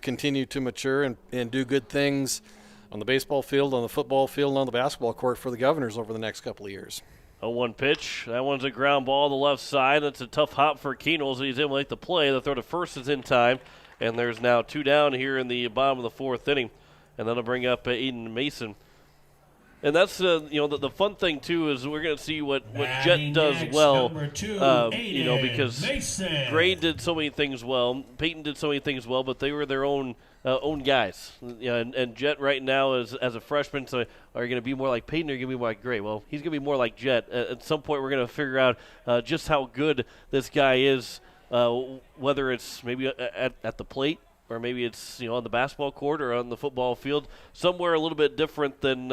continue to mature and do good things on the baseball field, on the football field, and on the basketball court for the Governors over the next couple of years. 0-1 pitch. That one's a ground ball to the left side. That's a tough hop for Keenels. He's able to make the play. The throw to first is in time, and there's now 2 down here in the bottom of the fourth inning. And that'll bring up Aiden Mason. And that's the fun thing too is we're going to see what Jet does well, because Mason. Gray did so many things well, Peyton did so many things well, but they were their own guys. And Jet right now as a freshman, so are you going to be more like Peyton or are you going to be more like Gray? Well, he's going to be more like Jet. At some point, we're going to figure out just how good this guy is, whether it's maybe at the plate, or maybe it's on the basketball court or on the football field, somewhere a little bit different than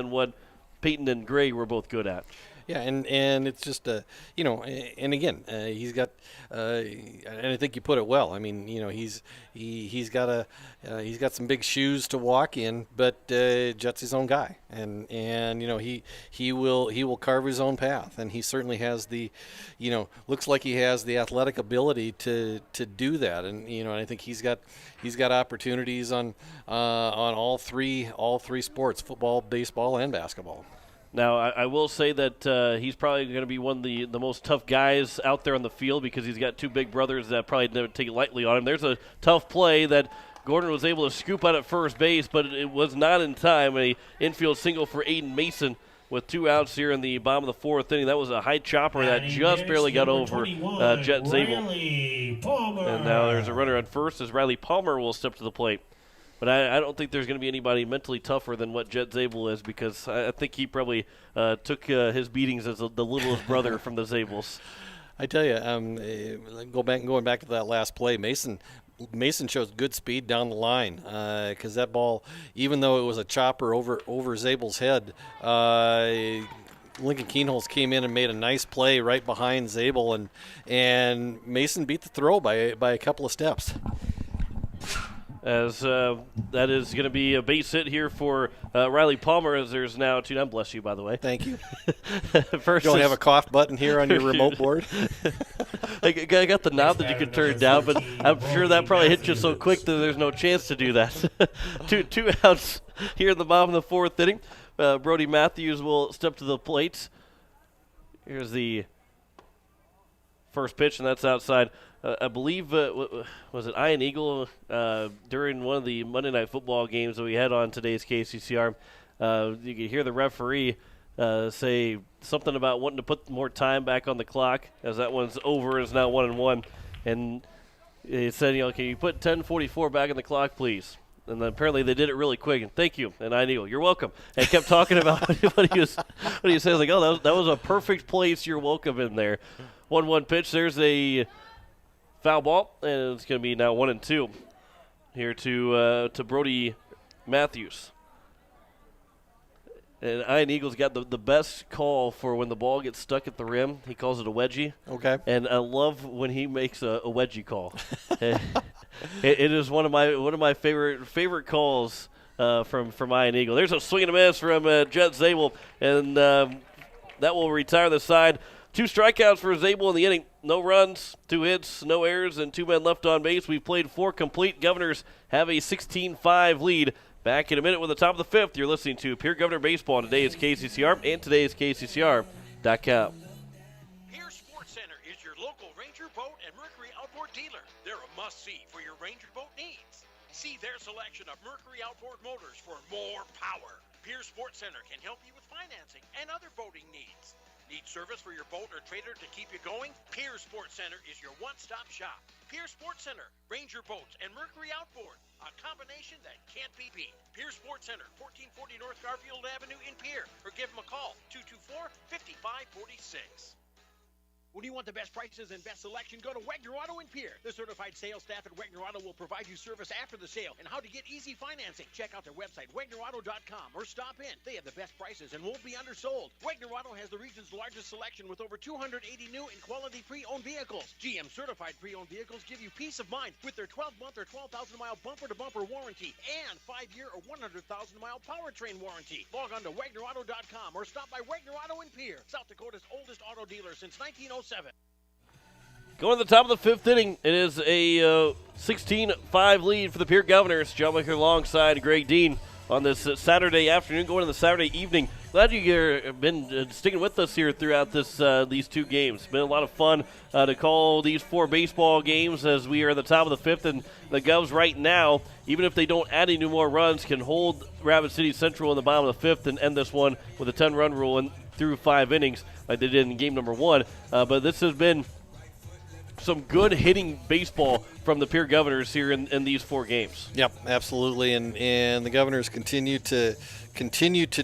what Peyton and Gray were both good at. Yeah, and it's just and again he's got and I think you put it well. I mean, he's got some big shoes to walk in, but Jet's his own guy, and he will carve his own path, and he certainly has the looks like he has the athletic ability to do that, and I think he's got opportunities on all three sports: football, baseball, and basketball. Now, I will say that he's probably going to be one of the most tough guys out there on the field because he's got two big brothers that probably never take it lightly on him. There's a tough play that Gordon was able to scoop out at first base, but it was not in time. A infield single for Aiden Mason with 2 outs here in the bottom of the 4th inning. That was a high chopper that just barely got over Jet Zabel. And now there's a runner on first as Riley Palmer will step to the plate. But I don't think there's going to be anybody mentally tougher than what Jet Zabel is, because I think he probably took his beatings as the littlest brother from the Zabels. I tell you, going back to that last play, Mason shows good speed down the line, because that ball, even though it was a chopper over Zabel's head, Lincoln Keenholz came in and made a nice play right behind Zabel, and Mason beat the throw by a couple of steps. As that is going to be a base hit here for Riley Palmer, as there's now 2 down. Bless you, by the way. Thank you. First, don't have a cough button here on your remote board? I got the knob that you can turn down, but I'm sure that probably hit you so quick that there's no chance to do that. two outs here in the bottom of the 4th inning. Brody Matthews will step to the plate. Here's the first pitch, and that's outside. I believe, was it Ian Eagle during one of the Monday Night Football games that we had on today's KCCR? You could hear the referee say something about wanting to put more time back on the clock, as that one's over. It's now 1-1. And he said, can you put 10:44 back on the clock, please? And then apparently they did it really quick. And thank you. And Ian Eagle, you're welcome. And kept talking about what he says. Like, oh, that was a perfect place. You're welcome in there. 1-1 pitch. There's a foul ball, and it's going to be now 1-2 here to Brody Matthews. And Ian Eagle's got the best call for when the ball gets stuck at the rim. He calls it a wedgie. Okay. And I love when he makes a wedgie call. It is one of my favorite calls from Ian Eagle. There's a swing and a miss from Jet Zabel, and that will retire the side. 2 strikeouts for Zabel in the inning. No runs, 2 hits, no errors, and 2 men left on base. We've played 4 complete. Governors have a 16-5 lead. Back in a minute with the top of the 5th. You're listening to Pierre Governor Baseball on today's KCCR and today's KCCR.com. Pierre Sports Center is your local Ranger Boat and Mercury Outboard dealer. They're a must-see for your Ranger boat needs. See their selection of Mercury outboard motors for more power. Pierre Sports Center can help you with financing and other boating needs. Need service for your boat or trailer to keep you going? Pierre Sports Center is your one-stop shop. Pierre Sports Center, Ranger Boats, and Mercury Outboard. A combination that can't be beat. Pierre Sports Center, 1440 North Garfield Avenue in Pierre. Or give them a call, 224-5546. When you want the best prices and best selection, go to Wegner Auto in Pierre. The certified sales staff at Wegner Auto will provide you service after the sale and how to get easy financing. Check out their website, WegnerAuto.com, or stop in. They have the best prices and won't be undersold. Wegner Auto has the region's largest selection with over 280 new and quality pre-owned vehicles. GM certified pre-owned vehicles give you peace of mind with their 12-month or 12,000-mile bumper-to-bumper warranty and 5-year or 100,000-mile powertrain warranty. Log on to WegnerAuto.com or stop by Wegner Auto in Pierre, South Dakota's oldest auto dealer since 1907. Going to the top of the 5th inning, it is a 16-5 lead for the Pierre Governors. John Wickler alongside Greg Dean on this Saturday afternoon, going to the Saturday evening. Glad you've been sticking with us here throughout these 2 games. It's been a lot of fun to call these 4 baseball games as we are at the top of the 5th, and the Govs right now, even if they don't add any more runs, can hold Rapid City Central in the bottom of the 5th and end this one with a 10-run rule and through 5 innings like they did in game number 1. But this has been some good hitting baseball from the Pierre Governors here in these 4 games. Yep, absolutely, and the Governors continue to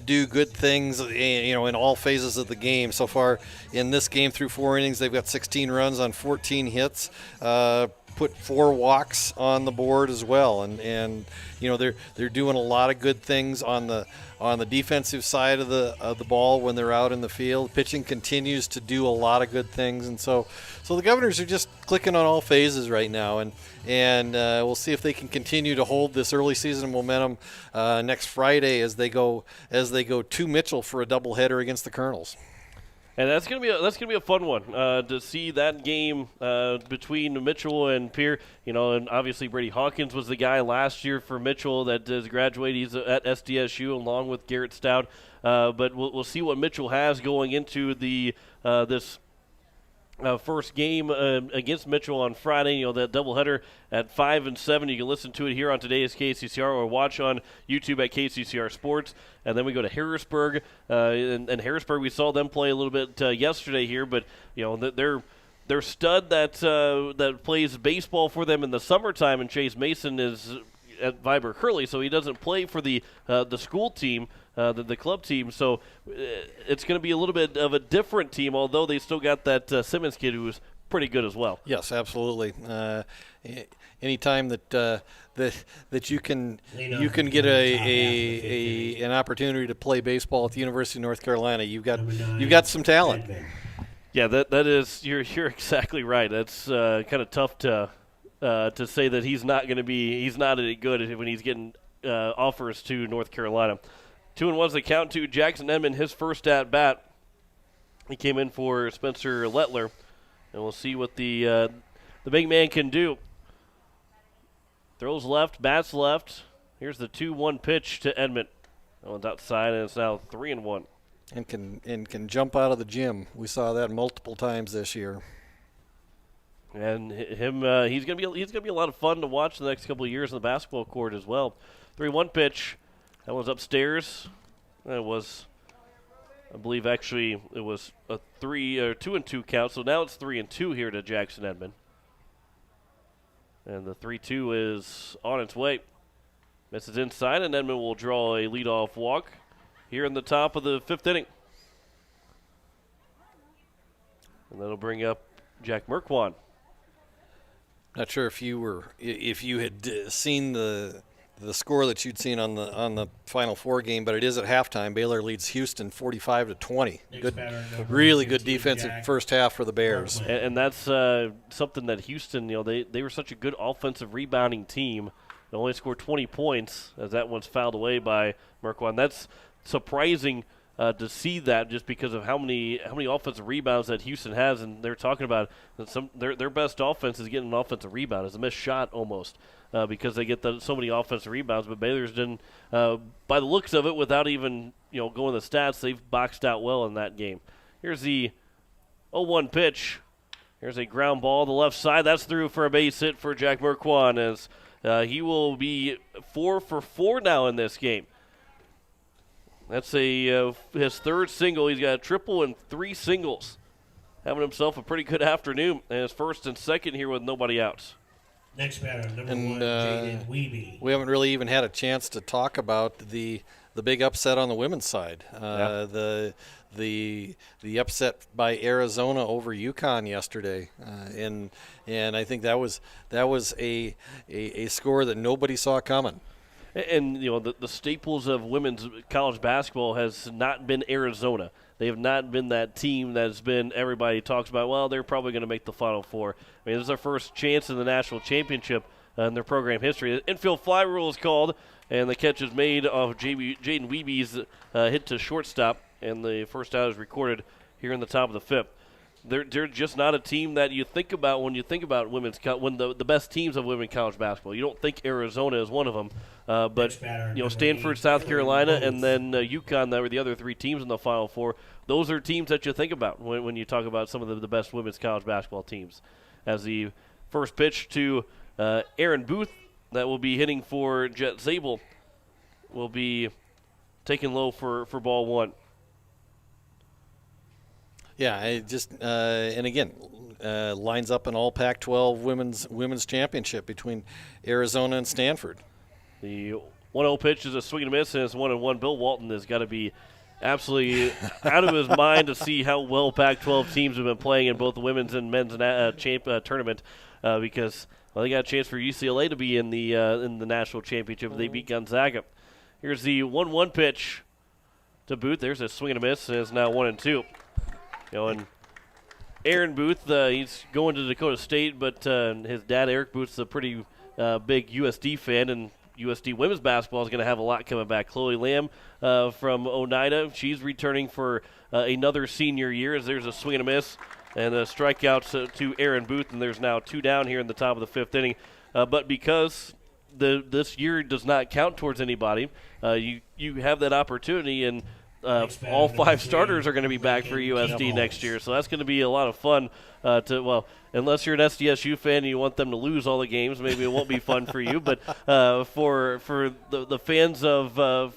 do good things, in all phases of the game. So far in this game, through 4 innings, they've got 16 runs on 14 hits. Put 4 walks on the board as well, and they're doing a lot of good things on the defensive side of the ball when they're out in the field. Pitching continues to do a lot of good things, and so the Governors are just clicking on all phases right now, and we'll see if they can continue to hold this early season momentum next Friday as they go to Mitchell for a doubleheader against the Colonels. And that's gonna be a fun one to see that game between Mitchell and Pierre. And obviously Brady Hawkins was the guy last year for Mitchell that has graduated. He's at SDSU along with Garrett Stout. But we'll see what Mitchell has going into the this first game against Mitchell on Friday. That doubleheader at 5 and 7. You can listen to it here on today's KCCR or watch on YouTube at KCCR Sports. And then we go to Harrisburg. And Harrisburg, we saw them play a little bit yesterday here, but their stud that plays baseball for them in the summertime, and Chase Mason is at Viber Curley, so he doesn't play for the school team. The club team, so it's going to be a little bit of a different team, although they still got that Simmons kid who was pretty good as well. Yes, absolutely. Anytime that you can get an opportunity to play baseball at the University of North Carolina, you've got some talent. Yeah, that is you're exactly right. That's kind of tough to say that he's not any good when he's getting offers to North Carolina. 2-1's the count to Jackson Edmond, his first at bat. He came in for Spencer Lettler, and we'll see what the big man can do. Throws left, bats left. Here's the 2-1 pitch to Edmond. That one's outside, and it's now 3-1. And can jump out of the gym. We saw that multiple times this year. And him, he's gonna be a lot of fun to watch the next couple of years on the basketball court as well. 3-1 pitch. That one's upstairs. It was, I believe, actually it was a 2-2 count. So now it's 3-2 here to Jackson Edmond. And the 3-2 is on its way. Misses inside, and Edmond will draw a leadoff walk here in the top of the 5th inning. And that'll bring up Jack Merkwan. Not sure if you had seen the score that you'd seen on the Final Four game, but it is at halftime. Baylor leads Houston 45-20. Really good defensive first half for the Bears. And that's something that Houston, they were such a good offensive rebounding team. They only scored 20 points as that one's fouled away by Merkwan. That's surprising to see that, just because of how many offensive rebounds that Houston has, and they're talking about that their best offense is getting an offensive rebound. It's a missed shot almost. Because they get so many offensive rebounds, but Baylor's didn't, by the looks of it, without even going the stats, they've boxed out well in that game. Here's the 0-1 pitch. Here's a ground ball to the left side. That's through for a base hit for Jack Merkwan, as he will be 4 for 4 now in this game. That's his third single. He's got a triple and 3 singles. Having himself a pretty good afternoon, and his first and second here with nobody out. Next batter, number 1, Jaden Weeby. We haven't really even had a chance to talk about the big upset on the women's side. The upset by Arizona over UConn yesterday, and I think that was a score that nobody saw coming. And the staples of women's college basketball has not been Arizona. They have not been that team that's been, everybody talks about, well, they're probably going to make the Final Four. I mean, this is their first chance in the national championship in their program history. The infield fly rule is called, and the catch is made off Jaden Weeby's hit to shortstop, and the first out is recorded here in the top of the 5th. They're just not a team that you think about when you think about the best teams of women's college basketball. You don't think Arizona is one of them, but Stanford, South Carolina, and then UConn, that were the other 3 teams in the Final Four. Those are teams that you think about when you talk about some of the best women's college basketball teams. As the first pitch to Aaron Booth, that will be hitting for Jet Zabel, will be taken low for ball 1. Yeah, it just and again lines up an all Pac-12 women's championship between Arizona and Stanford. The 1-0 pitch is a swing and a miss, and it's 1-1. Bill Walton has got to be absolutely out of his mind to see how well Pac-12 teams have been playing in both the women's and men's tournament, because they got a chance for UCLA to be in the national championship. They beat Gonzaga. Here's the 1-1 pitch to Booth. There's a swing and a miss, and it's now 1-2. And Aaron Booth, he's going to Dakota State, but his dad, Eric Booth's a pretty big USD fan, and USD women's basketball is going to have a lot coming back. Chloe Lamb from Oneida, she's returning for another senior year as there's a swing and a miss and a strikeout to Aaron Booth, and there's now 2 down here in the top of the 5th inning. But because this year does not count towards anybody, you have that opportunity, and all 5 starters are going to be back for USD next year. So that's going to be a lot of fun unless you're an SDSU fan and you want them to lose all the games, maybe it won't be fun for you. But for the fans of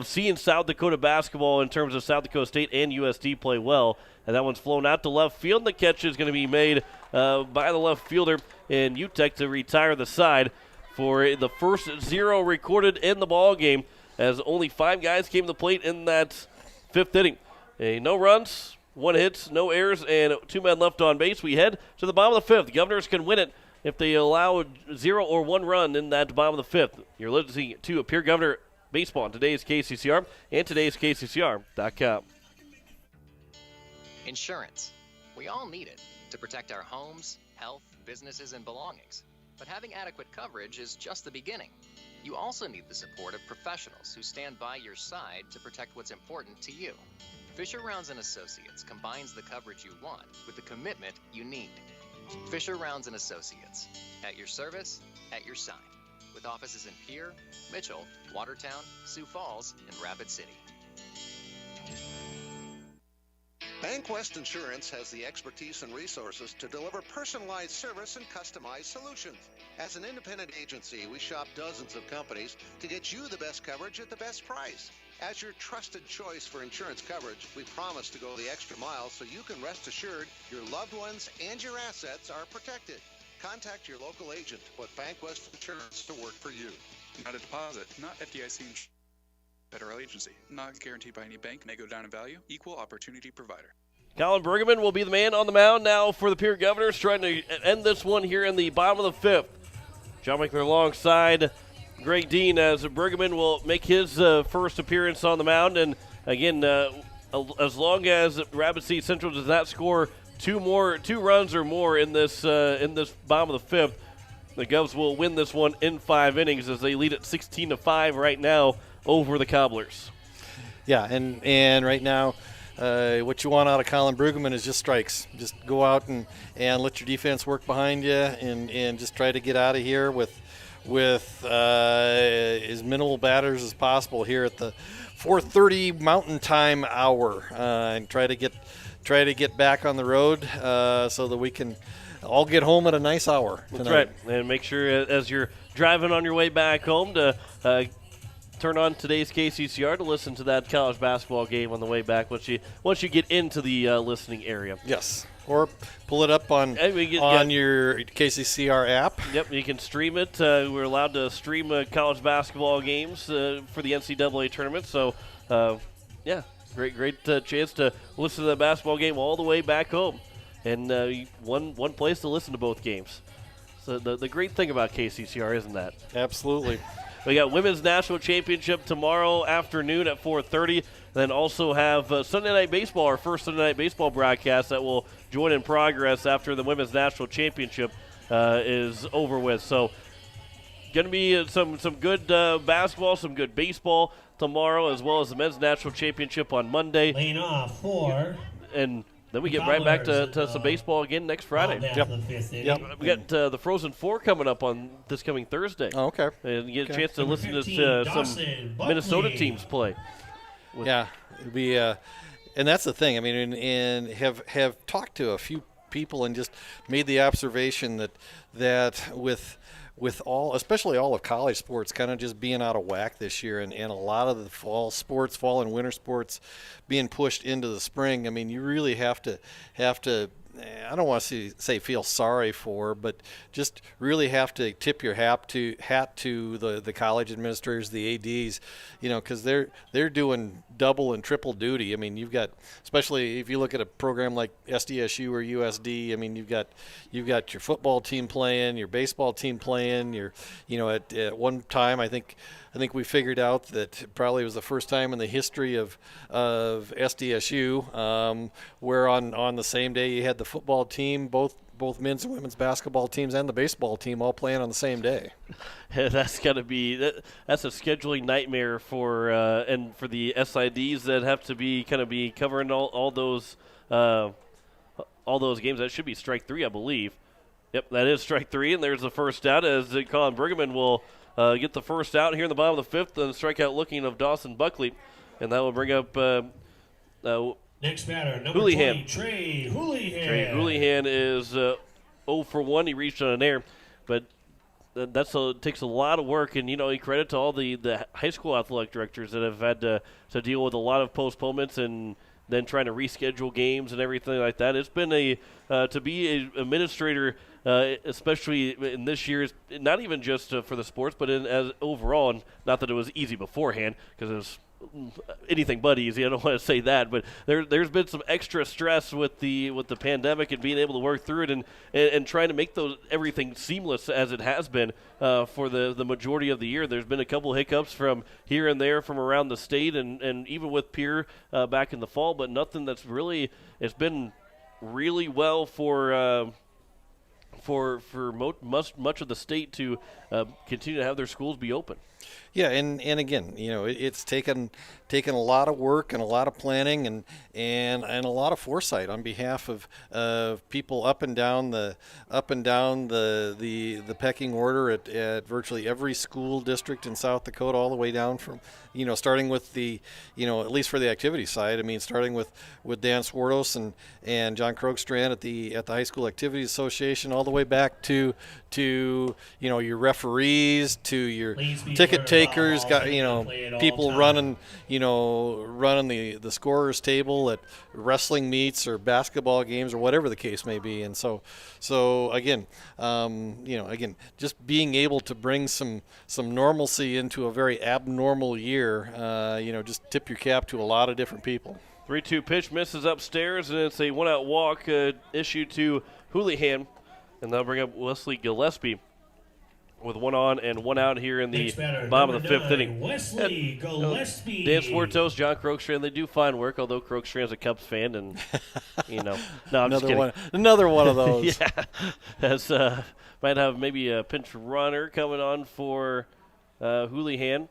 seeing South Dakota basketball in terms of South Dakota State and USD play well, and that one's flown out to left field, and the catch is going to be made by the left fielder in UTEC to retire the side for the first 0 recorded in the ball game, as only 5 guys came to the plate in that 5th inning. No runs, 1 hit, no errors, and 2 men left on base. We head to the bottom of the 5th. The Governors can win it if they allow 0 or 1 run in that bottom of the 5th. You're listening to a Pierre Governor Baseball on today's KCCR and today's KCCR.com. Insurance. We all need it to protect our homes, health, businesses, and belongings. But having adequate coverage is just the beginning. You also need the support of professionals who stand by your side to protect what's important to you. Fisher Rounds & Associates combines the coverage you want with the commitment you need. Fisher Rounds & Associates, at your service, at your side, with offices in Pierre, Mitchell, Watertown, Sioux Falls, and Rapid City. BankWest Insurance has the expertise and resources to deliver personalized service and customized solutions. As an independent agency, we shop dozens of companies to get you the best coverage at the best price. As your trusted choice for insurance coverage, we promise to go the extra mile so you can rest assured your loved ones and your assets are protected. Contact your local agent to put BankWest Insurance to work for you. Not a deposit, not FDIC insurance. Federal agency, not guaranteed by any bank, may go down in value, equal opportunity provider. Colin Bergman will be the man on the mound now for the Pierre Governors, trying to end this one here in the bottom of the 5th. John Winkler alongside Greg Dean as Bergman will make his first appearance on the mound. And again, as long as Rapid City Central does not score 2 runs or more in this bottom of the 5th, the Govs will win this one in 5 innings as they lead at 16-5 right now over the Cobblers. Yeah, and right now, what you want out of Colin Brueggemann is just strikes. Just go out and let your defense work behind you, and just try to get out of here with as minimal batters as possible here at the 4:30 Mountain Time hour, and try to get back on the road so that we can all get home at a nice hour tonight. That's right, and make sure as you're driving on your way back home to turn on today's KCCR to listen to that college basketball game on the way back once you get into the listening area. Yes, or pull it up on your KCCR app. Yep, you can stream it. We're allowed to stream college basketball games for the NCAA tournament. So, great chance to listen to the basketball game all the way back home, and one place to listen to both games. So the great thing about KCCR, isn't that? Absolutely. We got Women's National Championship tomorrow afternoon at 4:30. Then also have Sunday Night Baseball, our first Sunday Night Baseball broadcast that will join in progress after the Women's National Championship is over with. So going to be some good basketball, some good baseball tomorrow, as well as the Men's National Championship on Monday. Laying off for... And then we get right back to some baseball again next Friday. Yep. We got the Frozen Four coming up on this coming Thursday. Oh, okay. And you get a chance to listen to some Minnesota teams play. Yeah, it'll be, and that's the thing. I mean, and have talked to a few people and just made the observation that with all, especially all of college sports, kind of just being out of whack this year, and a lot of the fall and winter sports being pushed into the spring. I mean, you really have to. I don't want to say feel sorry for, but just really have to tip your hat to the college administrators, the ADs, because they're doing double and triple duty. I mean, you've got, especially if you look at a program like SDSU or USD. I mean, you've got your football team playing, your baseball team playing. At one time, I think we figured out that probably was the first time in the history of SDSU where on the same day you had the football team, both men's and women's basketball teams, and the baseball team all playing on the same day. That's got to be that's a scheduling nightmare for and for the SIDs that have to be covering all those games. That should be strike 3, I believe. Yep, that is strike 3, and there's the first out as Colin Bergman will get the first out here in the bottom of the 5th, and strikeout looking of Dawson Buckley, and that will bring up next batter, number Houlihan. 20, Trey Houlihan. Trey Houlihan is 0 for 1. He reached on an air, but takes a lot of work, and credit to all the high school athletic directors that have had to deal with a lot of postponements and then trying to reschedule games and everything like that. It's been to be an administrator, especially in this year's, not even just for the sports, but as overall, and not that it was easy beforehand, because it was anything but easy. I don't want to say that, but there's been some extra stress with the pandemic and being able to work through it and trying to make everything seamless as it has been for the majority of the year. There's been a couple hiccups from here and there from around the state and even with Pierre back in the fall, but nothing that's really it's been really well for much of the state to continue to have their schools be open. Yeah, and again, it's taken a lot of work and a lot of planning and a lot of foresight on behalf of people up and down the pecking order at virtually every school district in South Dakota, all the way down from starting with the at least for the activity side. I mean, starting with Dan Swartos and John Krogstrand at the High School Activities Association, all the way back to your referees, to your ticket takers, got people running the scorers table at wrestling meets or basketball games or whatever the case may be. And so again, just being able to bring some normalcy into a very abnormal year, just tip your cap to a lot of different people. 3-2 pitch misses upstairs, and it's a one-out walk issued to Houlihan, and that'll bring up Wesley Gillespie with 1 on and 1 out here in the bottom of the 5th inning. Wesley Gillespie. Dan Swartos, John Krogstrand, they do fine work, although Krogstrand's a Cubs fan, and, no, I'm just kidding. Another one of those. Yeah, as might have maybe a pinch runner coming on for Houlihan.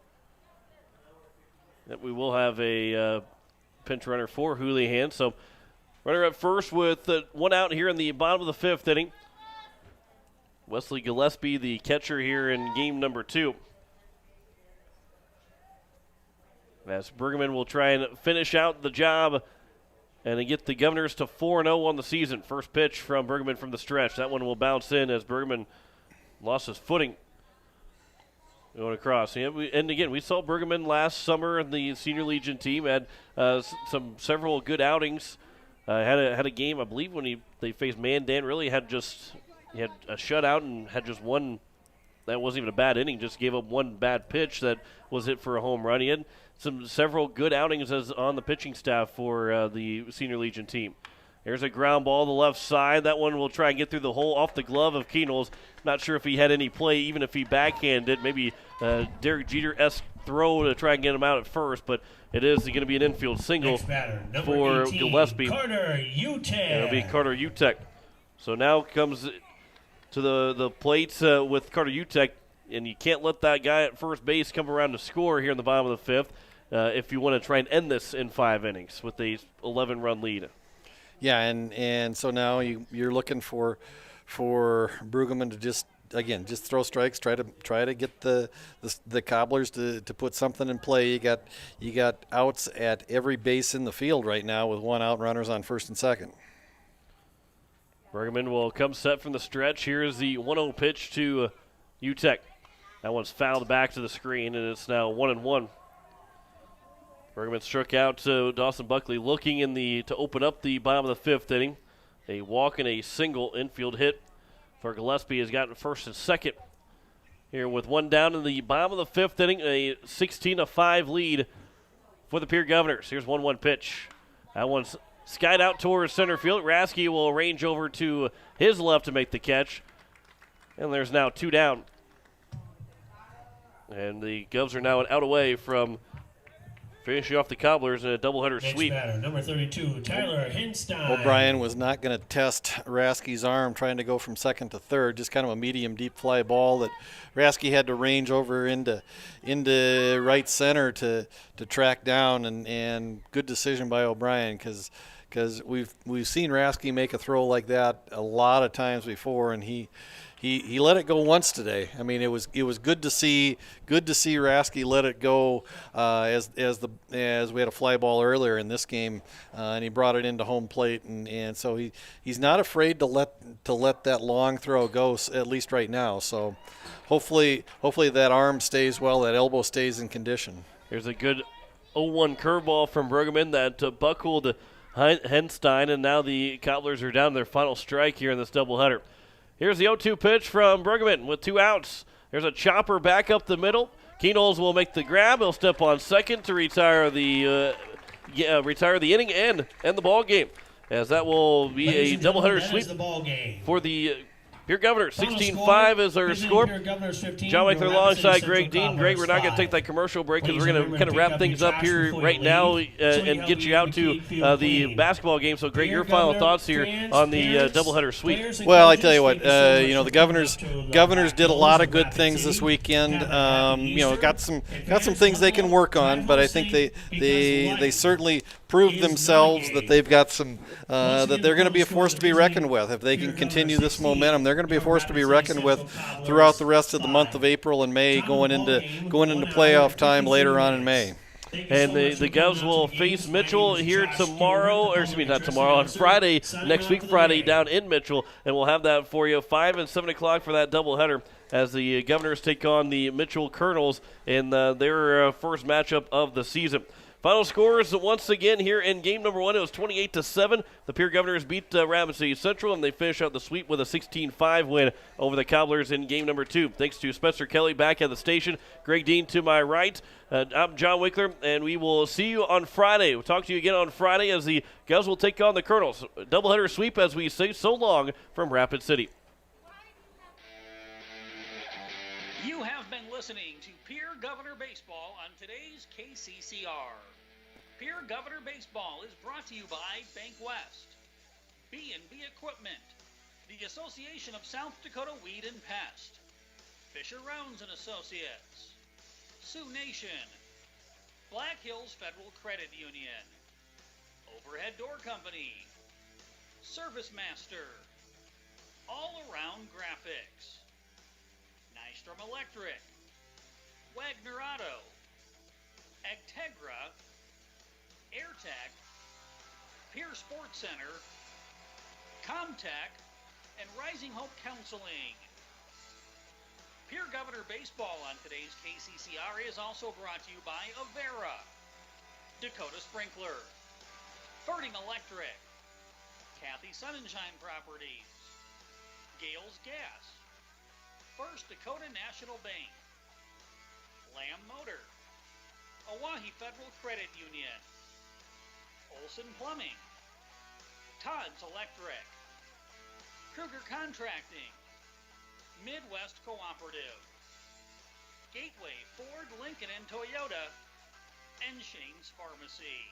We will have a pinch runner for Houlihan, so runner at first with 1 out here in the bottom of the 5th inning. Wesley Gillespie, the catcher here in game number 2. As Bergman will try and finish out the job and get the Governors to 4-0 on the season. First pitch from Bergman from the stretch. That one will bounce in as Bergman lost his footing going across. And again, we saw Bergman last summer in the Senior Legion team. Had several good outings. Had a game, I believe, when they faced Mandan. Really he had a shutout and had just one. That wasn't even a bad inning. Just gave up one bad pitch that was hit for a home run. He had several good outings as on the pitching staff for the Senior Legion team. There's a ground ball to the left side. That one will try and get through the hole off the glove of Keenels. Not sure if he had any play, even if he backhanded. Maybe Derek Jeter-esque throw to try and get him out at first, but it is going to be an infield single for 18, Gillespie. Carter Utek. It'll be Carter Utek. So now comes to the plate with Carter Utek, and you can't let that guy at first base come around to score here in the bottom of the 5th if you want to try and end this in 5 innings with a 11-run lead. Yeah, and so now you're looking for Brueggemann to just throw strikes, try to get the Cobblers to put something in play. You got outs at every base in the field right now with 1 out, runners on first and second. Bergman will come set from the stretch. Here's the 1-0 pitch to Utek. That one's fouled back to the screen, and it's now 1-1. Bergman struck out to Dawson Buckley, looking to open up the bottom of the 5th inning. A walk and a single infield hit for Gillespie has gotten first and second. Here with 1 down in the bottom of the 5th inning, a 16-5 lead for the Pierre Governors. Here's 1-1 pitch. That one's skied out towards center field. Rasky will range over to his left to make the catch. And there's now 2 down. And the Govs are now out away from finishing off the Cobblers in a doubleheader Next sweep. batter, number 32, Tyler Henstein. O'Brien was not going to test Rasky's arm trying to go from second to third, just kind of a medium deep fly ball that Rasky had to range over into right center to track down, and good decision by O'Brien because we've seen Rasky make a throw like that a lot of times before, and he let it go once today. I mean, it was good to see Rasky let it go as we had a fly ball earlier in this game, and he brought it into home plate, and so he's not afraid to let that long throw go, at least right now. So hopefully that arm stays well, that elbow stays in condition. Here's a good 0-1 curveball from Bergman that buckled Henstein, and now the Cobblers are down to their final strike here in this doubleheader. Here's the 0-2 pitch from Bergman with 2 outs. There's a chopper back up the middle. Keenholz will make the grab. He'll step on second to retire the inning and the ball game, as that will be a doubleheader sweep for the Pierre Governors. 16-5 is our score. John Winkler alongside Greg Dean. Greg, we're not going to take that commercial break because we're going to kind of wrap things up here right now and get you out to the basketball game. So, Greg, your final thoughts here on the doubleheader sweep. Well, I tell you what, the Governors did a lot of good things this weekend. Got some things they can work on, but I think they certainly proved themselves that they've got some that they're going to be a force to be reckoned with if they can continue this momentum. They're going to be a force to be reckoned with throughout the rest of the month of April and May, going into playoff time later on in May. And the Govs will face Mitchell here tomorrow, on Friday, next week Friday down in Mitchell, and we'll have that for you 5 and 7 o'clock for that doubleheader as the Governors take on the Mitchell Colonels in their first matchup of the season. Final scores once again here in game number 1. It was 28-7. The Pierre Governors beat Rapid City Central, and they finish out the sweep with a 16-5 win over the Cobblers in game number 2. Thanks to Spencer Kelly back at the station, Greg Dean to my right. I'm John Winkler, and we will see you on Friday. We'll talk to you again on Friday as the Govs will take on the Colonels. Doubleheader sweep as we say so long from Rapid City. You have been listening to Pierre Governor Baseball on today's KCCR. Pierre Governor Baseball is brought to you by Bank West, B&B Equipment, the Association of South Dakota Weed and Pest, Fisher Rounds and Associates, Sioux Nation, Black Hills Federal Credit Union, Overhead Door Company, Service Master, All Around Graphics, Nystrom Electric, Wagner Auto, Agtegra, AirTech, Pierre Sports Center, Comtech, and Rising Hope Counseling. Pierre Governor Baseball on today's KCCR is also brought to you by Avera, Dakota Sprinkler, Ferding Electric, Kathy Sunshine Properties, Gales Gas, First Dakota National Bank, Lamb Motor, Oahe Federal Credit Union, Olson Plumbing, Todd's Electric, Kruger Contracting, Midwest Cooperative, Gateway Ford, Lincoln, and Toyota, and Shane's Pharmacy.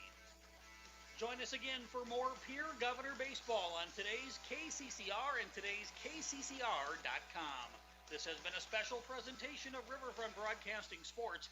Join us again for more Pierre Governor Baseball on today's KCCR and today's KCCR.com. This has been a special presentation of Riverfront Broadcasting Sports